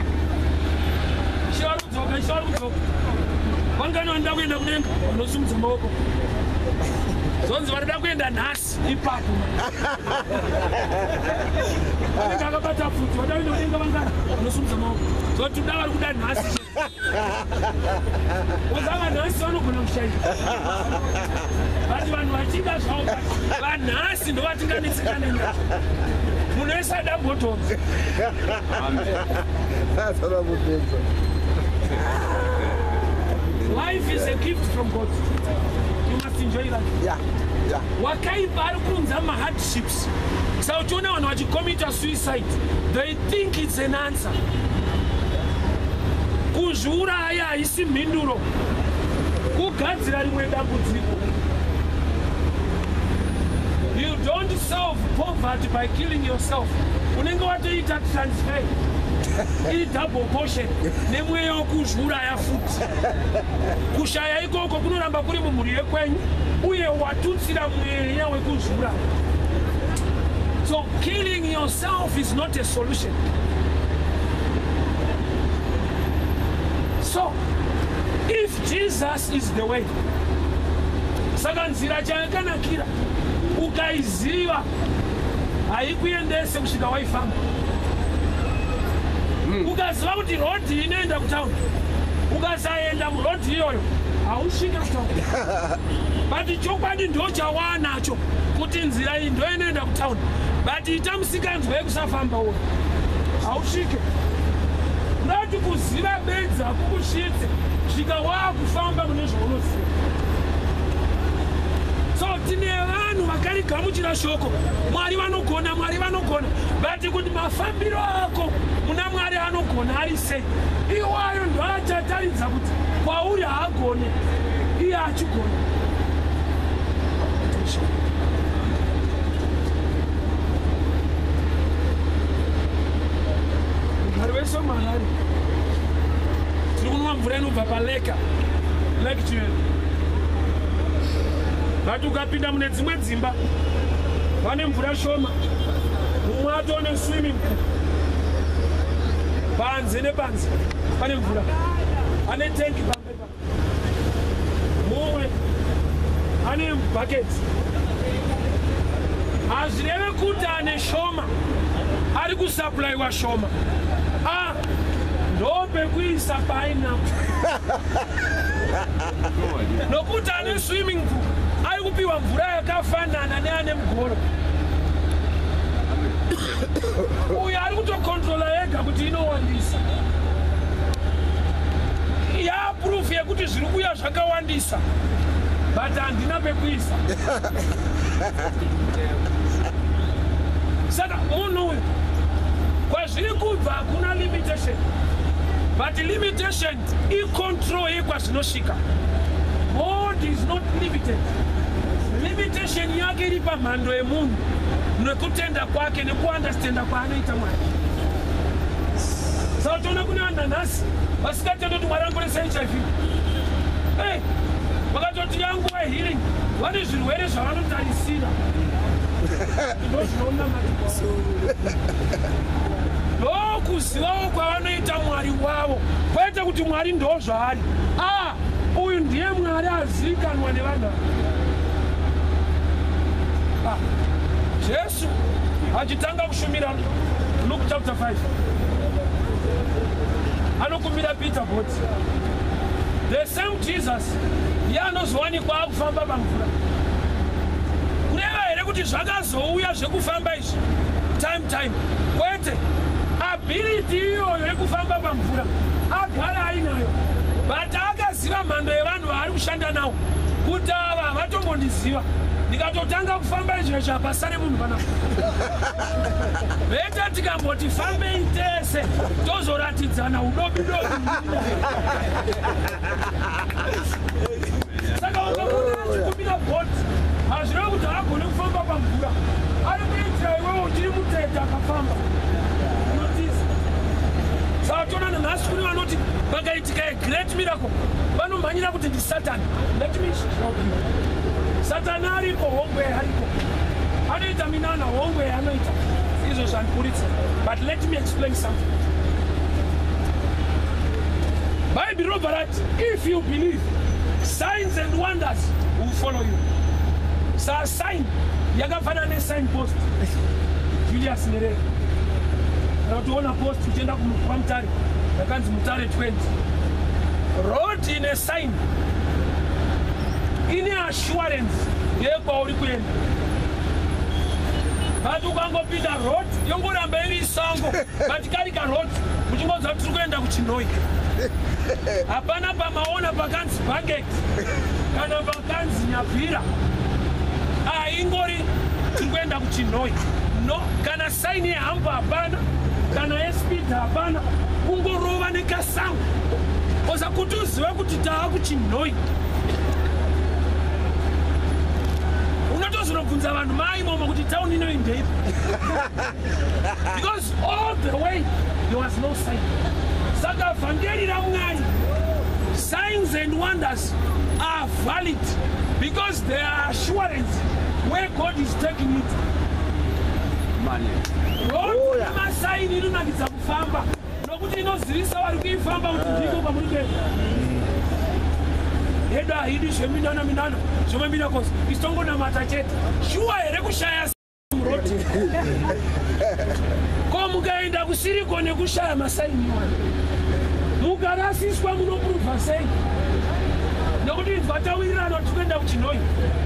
shivari kudzoka. Vangani vanida kuenda kudenga, vanosumudza maoko. Zonzi varida kuenda nhasi ipapo. Vanenge akabata futi, vada kuenda kudenga vangani, vanosumudza maoko. Zoti kuda vari kuda nhasi. Uzava nhasi vanogona kushaika. Vati vanhu vachida zvavo, vanhasi ndo vatinganetseka nenazvo. Munoisa dambotonzi. Life is a gift from God. You must enjoy life. Yeah. Wakaipa ari kunza hardships. Saka uchiona vanhu vachicommita suicide, they think it's an answer. Kuzviuraya haisi mhinduro. kugadzira rimwe dambudziko. You don't solve poverty by killing yourself. Unenge watoita transfer. Iri double portion. Nemweya wokuzvuraya futi. Kushaya ikoko kunoramba kuri mumhuri kwenyu. Uye watutsira mweya wekuzvuraya. So killing yourself is not a solution. So if Jesus is the way, saka nzira chayakanakira ukaiziva haikuendese kusvika waifamba. Ukaziva kuti rodhi inoenda kutauni, ukasaenda murodhi iyoyo hausviki kutauni. But chokwadi ndo chawanacho kuti nzira iyi ndo inoenda kutauni. But ita musikanzwa yekusafamba uyo hausvike. Unati kuziva bedza kukushitse svika wakufamba mune zvaunoziva. So tine vanhu vakarigamuchira shoko. Mwari vanogona, Mwari vanogona. But kuti mafambiro ako muna Mwari anogona ari sei, iwayo ndo achataridza kuti kwauri haagone iye achigona. Mugari weSomarari tiri kunwa mvura inobva paleka Lake Chiveni. But ukapinda mune dzimwe dzimba vane mvura shoma, mumwe atone swimming pool panze nepanze pane mvura, ane tanki pambe pa, mumwe ane bucket. Hazvireve kuti ane shoma ari kusupplywa shoma, ndo pekuisa pineapple. Nokuti ane swimming pool ari kupiwa mvura yakafanana neane mugoro. Uyu ari kutokontrola ega kuti inowandisa. Yaproof yekuti zviri kuya zvakawandisa, but handina pekuisa. Saka munhu uyu kwazviri kubva hakuna limitation, but limitation icontrol yekwazvinosvika. God is not limited. Limitation yake iri pamhando yemunhu nekutenda kwake nekuunderstanda kwaanoita Mwari. Saka toona kune vanhu nanhasi vasingatenda kuti Mwari angoresa HIV. Vakatoti yanguva healing vane zvirwere zvavanotarisira. Ndozvinoona ndokuzivawo kwavanoita Mwari wavo, kwete kuti Mwari ndo zvaari. Uyu ndiye Mwari azivikanwa nevanhu. Jesu achitanga kushumira Luke chapter 5 anokumbira Peter boat. The same Jesus yaanozowanikwa akufamba pamvura. Kureva here kuti zvakazouya zvekufamba izvi time kwete, ability iyoyo yekufamba pamvura agara ainayo, but akaziva mhando yevanhu vaari kushanda navo kuti ava havatombondiziva. Ndikatotanga kufamba izvezvo hapasare munhu panapa. Veta tikamboti fambei tese tozoratidzana udobidobi. Saka ukamuna achikumbira bhoti hazvireva kuti haagone kufamba pamvura, ari kuitira iwewo uchiri muteta akafamba. Unotiza. Saka toona nanhasi kune vanoti pakaitika a great miracle vanomhanyira kuti ndiSatani. Let me show you. Satani ariko, hongwe ariko. Anoita minana, hongwe anoita. Izvo zvandiburitsa. But let me explain something. Bible robva rati, if you believe, signs and wonders will follow you. Sa sign yakafanana nesign post. Julius Nyerere. Takuona post uchienda kumutare, yakanzi Mutare 20. Road in a sign. Ine assurance yekwauri kuenda. But ukangopinda road yongoramba iri sango, but karika road uchingodza kuti tiri kuenda kuChinoi. Hapana pamaona pakanzi bucket kana pakanzi Nyapira. Ingori tiri kuenda kuChinoi. No, kana sign yehamba hapana, kana yespeed hapana, kungorova nekasango. oza kuti uzive kuti taakuchinhoi unotozonobvunza vanhu maimomo kuti tauni inoindeipi because all the way there was no sign. Saka vhangeri raMwari, signs and wonders are valid because they are assurance where God is taking it. Masaini inonakidza kufamba nokuti inozivisa vari kuifamba kuti ndiko kwamuri kuenda. Hedu haidi zveminana zvomwe miracles isitongonamata chete. Shuwa here kushaya muroti. Ko mukaenda kusiriko nekushaya masaini iwana. Mukarasiswa munopruvha sei? Nokuti vatawirirana kuti kuenda kuchinhoi.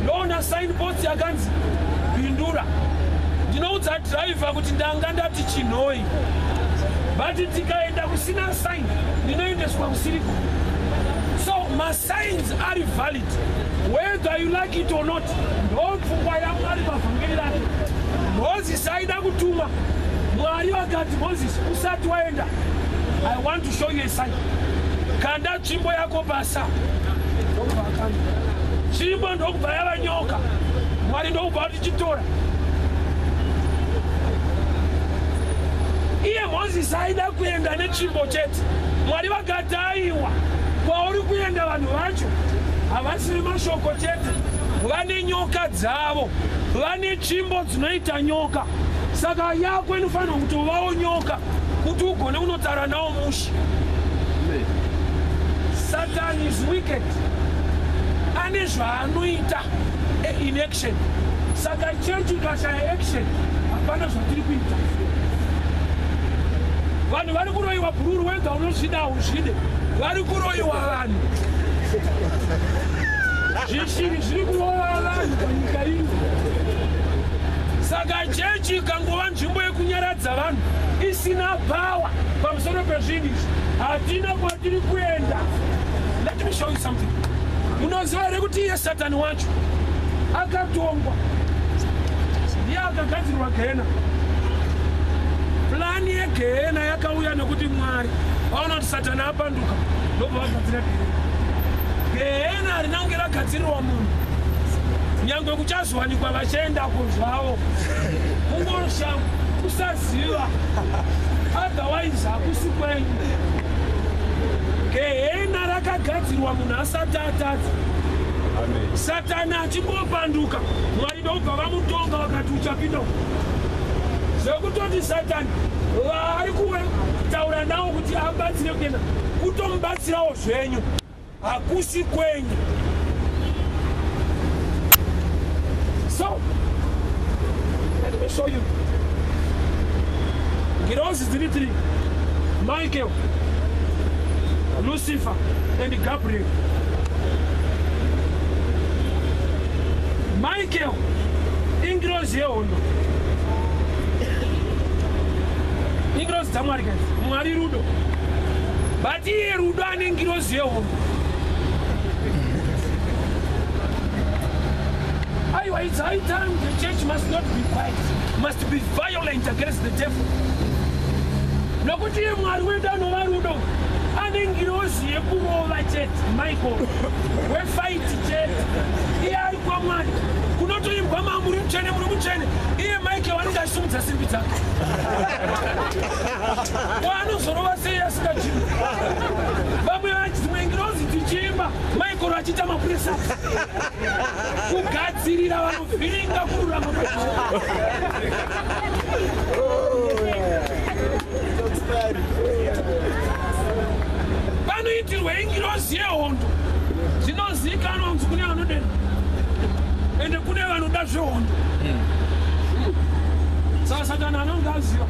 Ndoona signpost yakanzi Bindura. Ndinoudza driver kuti ndanga ndati chinhoi. But tikaenda kusina sign ndinoendeswa kusiriko. So my signs are valid whether you like it or not. Ndopfungwa yaMwari pavhangeri rake. Moses aida kutuma. Mwari vakati Moses usati waenda, I want to show you a sign. Kanda tsvimbo yako basa. Tsvimbo ndokubva yava nyoka. Mwari ndokubva tichitora. Iye Moses aida kuenda netsvimbo chete. Mwari vakati aiwa kwauri kuenda vanhu vacho havasiri mashoko chete, vane nyoka dzavo, vane tsvimbo dzinoita nyoka. Saka yako inofanira kutovawo nyoka kuti ugone kunotaura nawo mushi. Satan is wicked. Ane zvaanoita in action. Saka chechi ikashaya action hapana zvatiri kuita. Vanhu vari kuroyiwa bhururu wega unozvida uzvide. Vari kuroyiwa vanhu. Zvishiri zviri kurova vanhu panyika ino. Saka chechi ikangova nzvimbo yekunyaradza vanhu isina power pamusoro pezvinhu izvi, hatina kwatiri kuenda. Let me show you something. Munoziva here kuti iye Satani wacho akatongwa, ndiye akagadzirwa Gehena. Plani yeGehena yakauya nekuti Mwari vaona kuti Satani apanduka ndobva vagadzira Gehena. Gehena harina kunge ragadzirirwa munhu, nyangwe kuchazowanikwa vachienda kuzvavo. Kungosha kusaziva, otherwise hakusi kwenyu. Gehena rakagadzirwa munhu asati atadza. Satani achingopanduka, Mwari ndobva vamutonga vakati uchapinda uko. Zvekutoti Satani vari kutaura nawo kuti abatsire kuenda, kutomubatsirawo zvenyu, hakusi kwenyu. So, let me show you. Ngirozi dziri three: Michael, Lucifer, and Gabriel. Michael, ingirozi yehondo. Ingirozi dzaMwari kazi, Mwari rudo. But iye rudo ane ingirozi yehondo. It's high time the church must not be quiet, must be violent against the devil. Nokuti iye Mwari wedu anova rudo. Ane ngirozi yekurova chete, Michael, wefight chete. Iye ari kwaMwari. Kunotoimbwa muri mutsvene. Iye Michael anenge achisimudza simbi dzake. Waanozorova sei asingachimbi. Vamwe vachimwe ngirozi tichiimba, Michael achiita mapuresa. Kugadzirira vanovhiringa kururama. Panoitirwe ngirozi yehondo. Zvinozivikanwa kunzi kune vanodenda ende kune vanoda zvehondo. Saka Satani anonge aziva.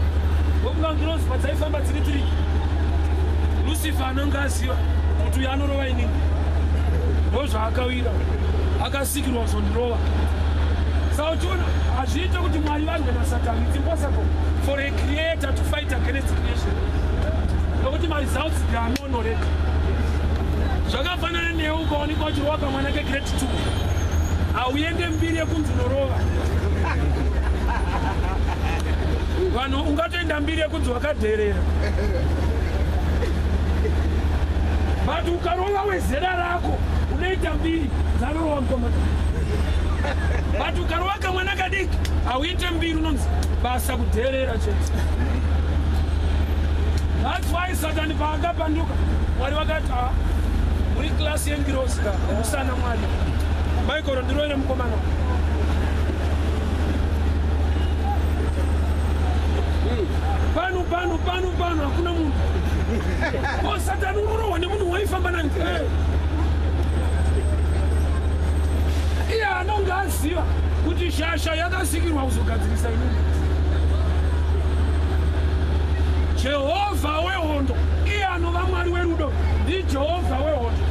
Vokuva ngirozi padzaifamba dziri tiri, Lucifer anonge aziva kuti uyo anorova inini. Ndozvaakawira, akasikirwa zvondirova. Saka uchiona hazviite kuti Mwari varwe naSatani. It's impossible for a creator to fight against creation. Nokuti maresults they are known already. Zvakafanana newe ukaonekwa uchirova kamwana kegrade 2, hauende mbiri yekunzi unorova. Vanhu ungatoenda mbiri yekunzi wakadherera. But but ukarova wezera rako unoita mbiri dzanorova mukomana. But ukarova kamwana kadiki auite mbiri unonzi basa kudherera chete. That's why Satan paakapanduka Mwari vakati muri klasi yengirosi ka usana Mwari Michael ndiroere mukomana. Pano hakuna munhu. Oh, Satan unorohwa nemunhu waifamba nani. Iye anonge aziva kuti shasha yakasikirwa kuzogadzirisa inini. Jehovha wehondo iye anova Mwari werudo ndiJehovha wehondo.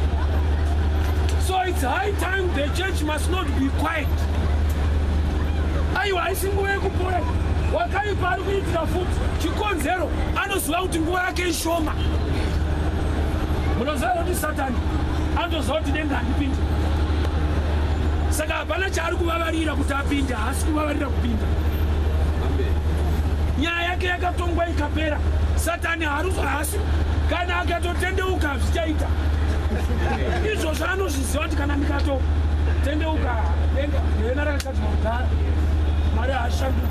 So it's high time the church must not be quiet. Aiwa isinguva yekupora wakaipa ari kuitira futi chikonzero anoziva kuti nguva yake ishoma. Munoziva kuti Satani anoziva kuti denga handipindi. Saka hapana chaari kuvavarira kuti apinde, haasi kuvavarira kupinda. Nyaya yake yakatongwa ikapera. Satani haasi kana akatotendeuka zvichaita. Izvozvo anozviziva kuti kana ndikatotendeuka denga ndena rakachadzwa kugara Mwari haashanduka.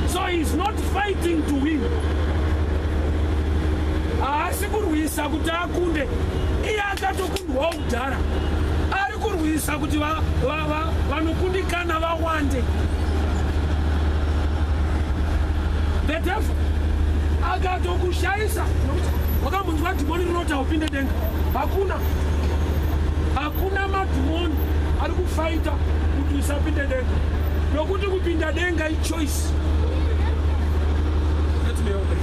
So he's not fighting to win. Haasi kurwisa kuti akunde. Iye akatokundwawo kudhara. Ari kurwisa kuti vanokundikana vawande. The devil akatokushaisa. Wakambonzwa dhimoni rinoti upinde denga. Hakuna madhimoni ari kufaita kuti usapinde denga. Nokuti kupinda denga ichoice. Let me open.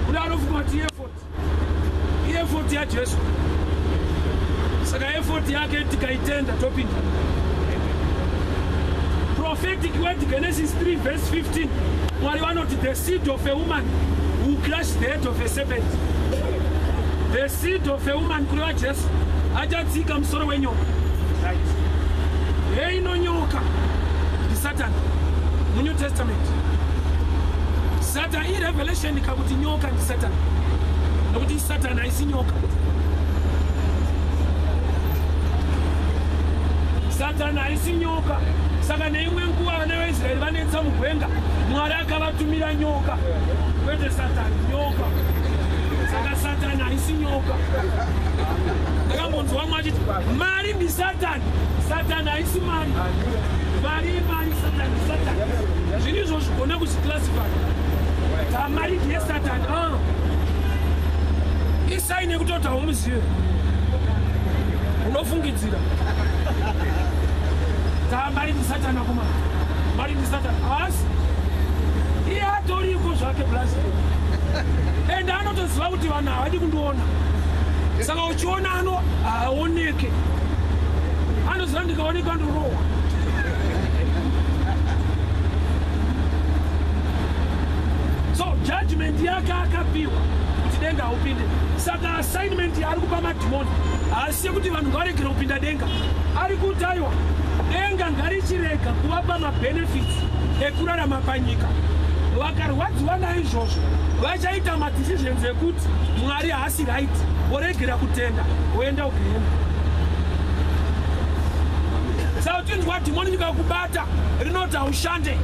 Kudaro kuti effort ya Jesu. Saka effort yake tikaitenda topinda. Prophetic word Genesis 3 verse 15. Mwari vanoti the seed of a woman will crush the head of a serpent. The seed of a woman kureva Jesu achatsika musoro wenyoka. Right. Hey, no nyoka. The Satan. The New Testament. Satan in Revelation kabuti nyoka ni Satan. Kabuti Satan haisi nyoka. Satan haisi nyoka. Saka neimwe nguva vana veIsraeri vanetsa mugwenga. Mwari akavatumira nyoka. Kwete Satan nyoka. Saka Satan haisi nyoka. Ndakambonzwa mwachiti Mari ndi Satan. Satan haisi Mari. Mari Satan. Zvinizvo zvigona kuzviclassify. Mari ndiye Satan. Isaine kutoti haumuzive. Unofungidzira. Mari ndi Satan akoma. Mari ndi Satan. Asi. Iye atoriko zvake plastic. Ende anotoziva kuti vanhu havadi kundiona. Saka uchiona ano haoneke. Anoziva ndikaoneka ndorohwa. So judgment yake akapiwa kuti denga haupinde. Saka assignment yaari kupa madhimoni haasi yekuti vanhu ngavaregere kupinda denga. Ari kuti aiwa denga ngarichirega kuvapa mabenefits ekurarama panyika. Vakarwadziwa naizvozvo vachaita madecisions ekuti Mwari haasi right, voregera kutenda voenda ukaenda. Saka uchinzwa dhimoni rikakubata rinoti haushande,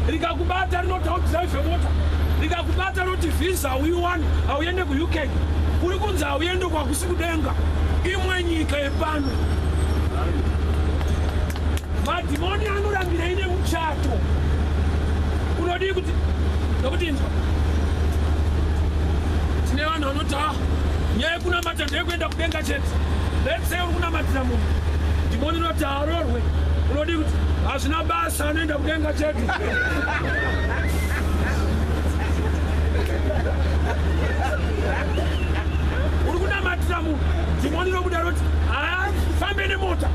rikakubata rinoti haudhiraivhe mota, rikakubata rinoti visa hauiwani hauende kuUK, uri kunzi hauende kwakusi kudenga, imwe nyika yepano. Madhimoni anorambira ine muchato. Unodii kuti nokuti inzwa tine vanhu vanoti nyaya yekunamata ndeyekuenda kudenga chete. Let's say uri kunamatira munhu dhimoni inoti arorwe. Unodii kuti hazvina basa anoenda kudenga chete. Uri kunamatira munhu dhimoni inobuda roti fambe nemota.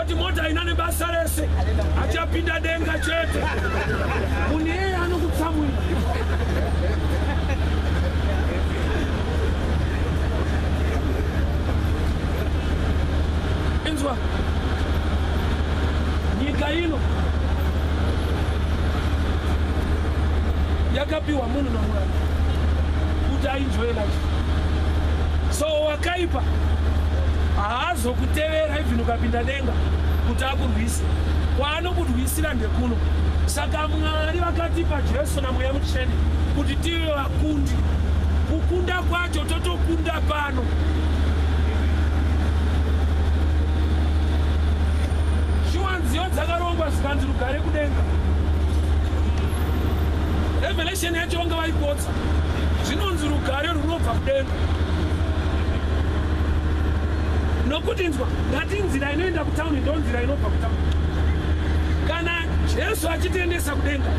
Oti mota ina nebasa rese achapinda denga chete. Munhu iyeye anokutsamwira. Inzwa nyika ino yakapiwa munhu naMwari kuti aenjoy life. So wakaipa haazokutevera even ukapinda denga kuti akurwise. Kwaanokurwisira ndekuno. Saka Mwari vakatipa Jesu naMweya Mutsvene kuti tive vakundi. Kukunda kwacho totokunda pano. Zviwanziyo dzakarongwa zikanzi rugare kudenga. Revelation yacho vanga vaipotsa. Zvinonzi rugare runobva kudenga. Nokuti nzwa, ngati nzira inoenda kutauni ndo nzira inobva kutauni. Kana Jesu achitiendesa kudenga,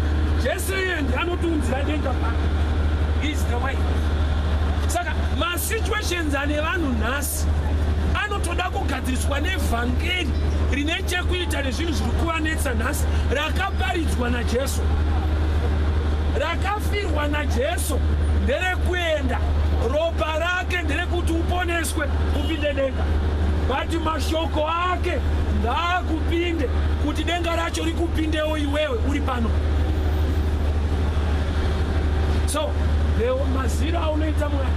Jesu iye ndiye anotiunzira denga pano. Is the way. Saka masituations ane vanhu nhasi anotoda kugadziriswa nevhangeri rine chekuita nezvinhu zviri kuvanetsa nhasi, rakaparidzwa naJesu, rakafirwa naJesu, nderekuenda, ropa rake nderekuti uponeswe upinde denga. Bati mashoko ake ngaakupinde kuti denga racho rikupindewo iwewe uri pano. So maziro aunoita Mwari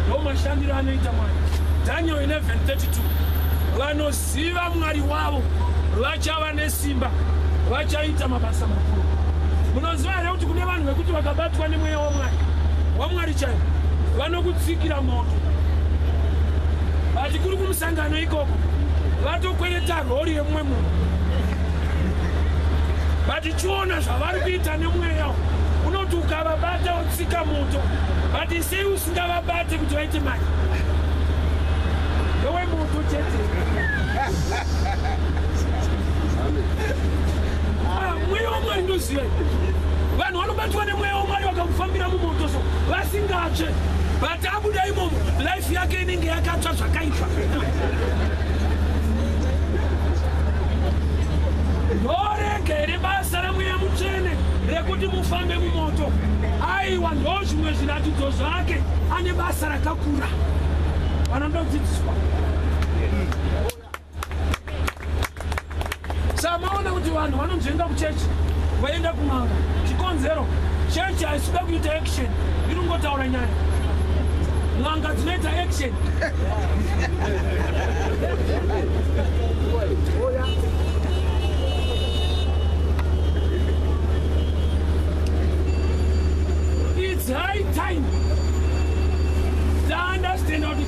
ndo mashandiro anoita Mwari. Daniel 11:32 vanoziva Mwari wavo vachava nesimba, vachaita mabasa makuru. Munoziva here kuti kune vanhu vekuti vakabatwa nemweya waMwari chaivo vanokutsikira moto. Bati kuri kumusangano ikoko vatokwereta rori yemumwe munhu. Bati chiona zvavari kuita nemweya unoti ukavabata wotsika moto. Bati sei usingavabate kuti vaite mari? Ndewe moto chete. Mweya waMwari ndoziva. Vanhu vanobatwa nemweya waMwari vakamufambira mumoto so vasingatsve. But abuda imomo life yake inenge yakatsva zvakaitwa. Ndoregere basa raMweya Mutsvene rekuti mufambe mumoto. Aiwa ndo zvimwe zviratidzo zvake, ane basa rakakura. Vanondodzidziswa. Samaona kuti vanhu vanonzvenga kuchechi vaenda kun'anga. Chikonzero chechi haisida kuita action, iringotaura nyaya. N'anga dzinoita action. It's high time to understand how the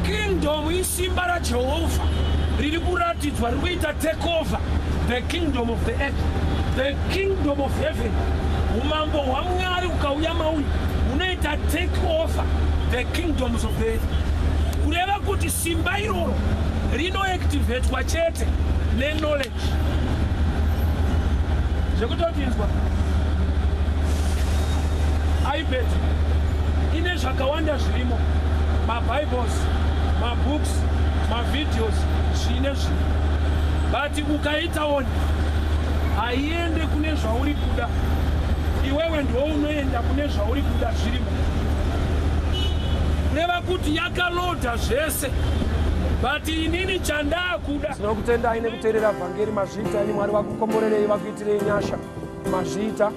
kingdom is simba raJehovha riri kuratidzwa riri kuita take over the kingdom of the earth, the kingdom of heaven. Umambo hwaMwari ukauya mauri unoita take over the kingdoms of the earth. Kureva kuti simba iroro rinoactivatwa chete neknowledge. Zvekutotinzwa iPad ine zvakawanda zvirimo, maBibles, mabooks, mavideos, zvine zvinhu. But ukaita one haiende kune zvauri kuda, iwewe ndo unoenda kune zvauri kuda zvirimo. Kureva kuti yakaloda zvese, but inini chandakuda. Tinokutendai nekuteerera vhangeri. Mazviita ini Mwari vakukomborerei, vakuitirei nyasha. Mazviita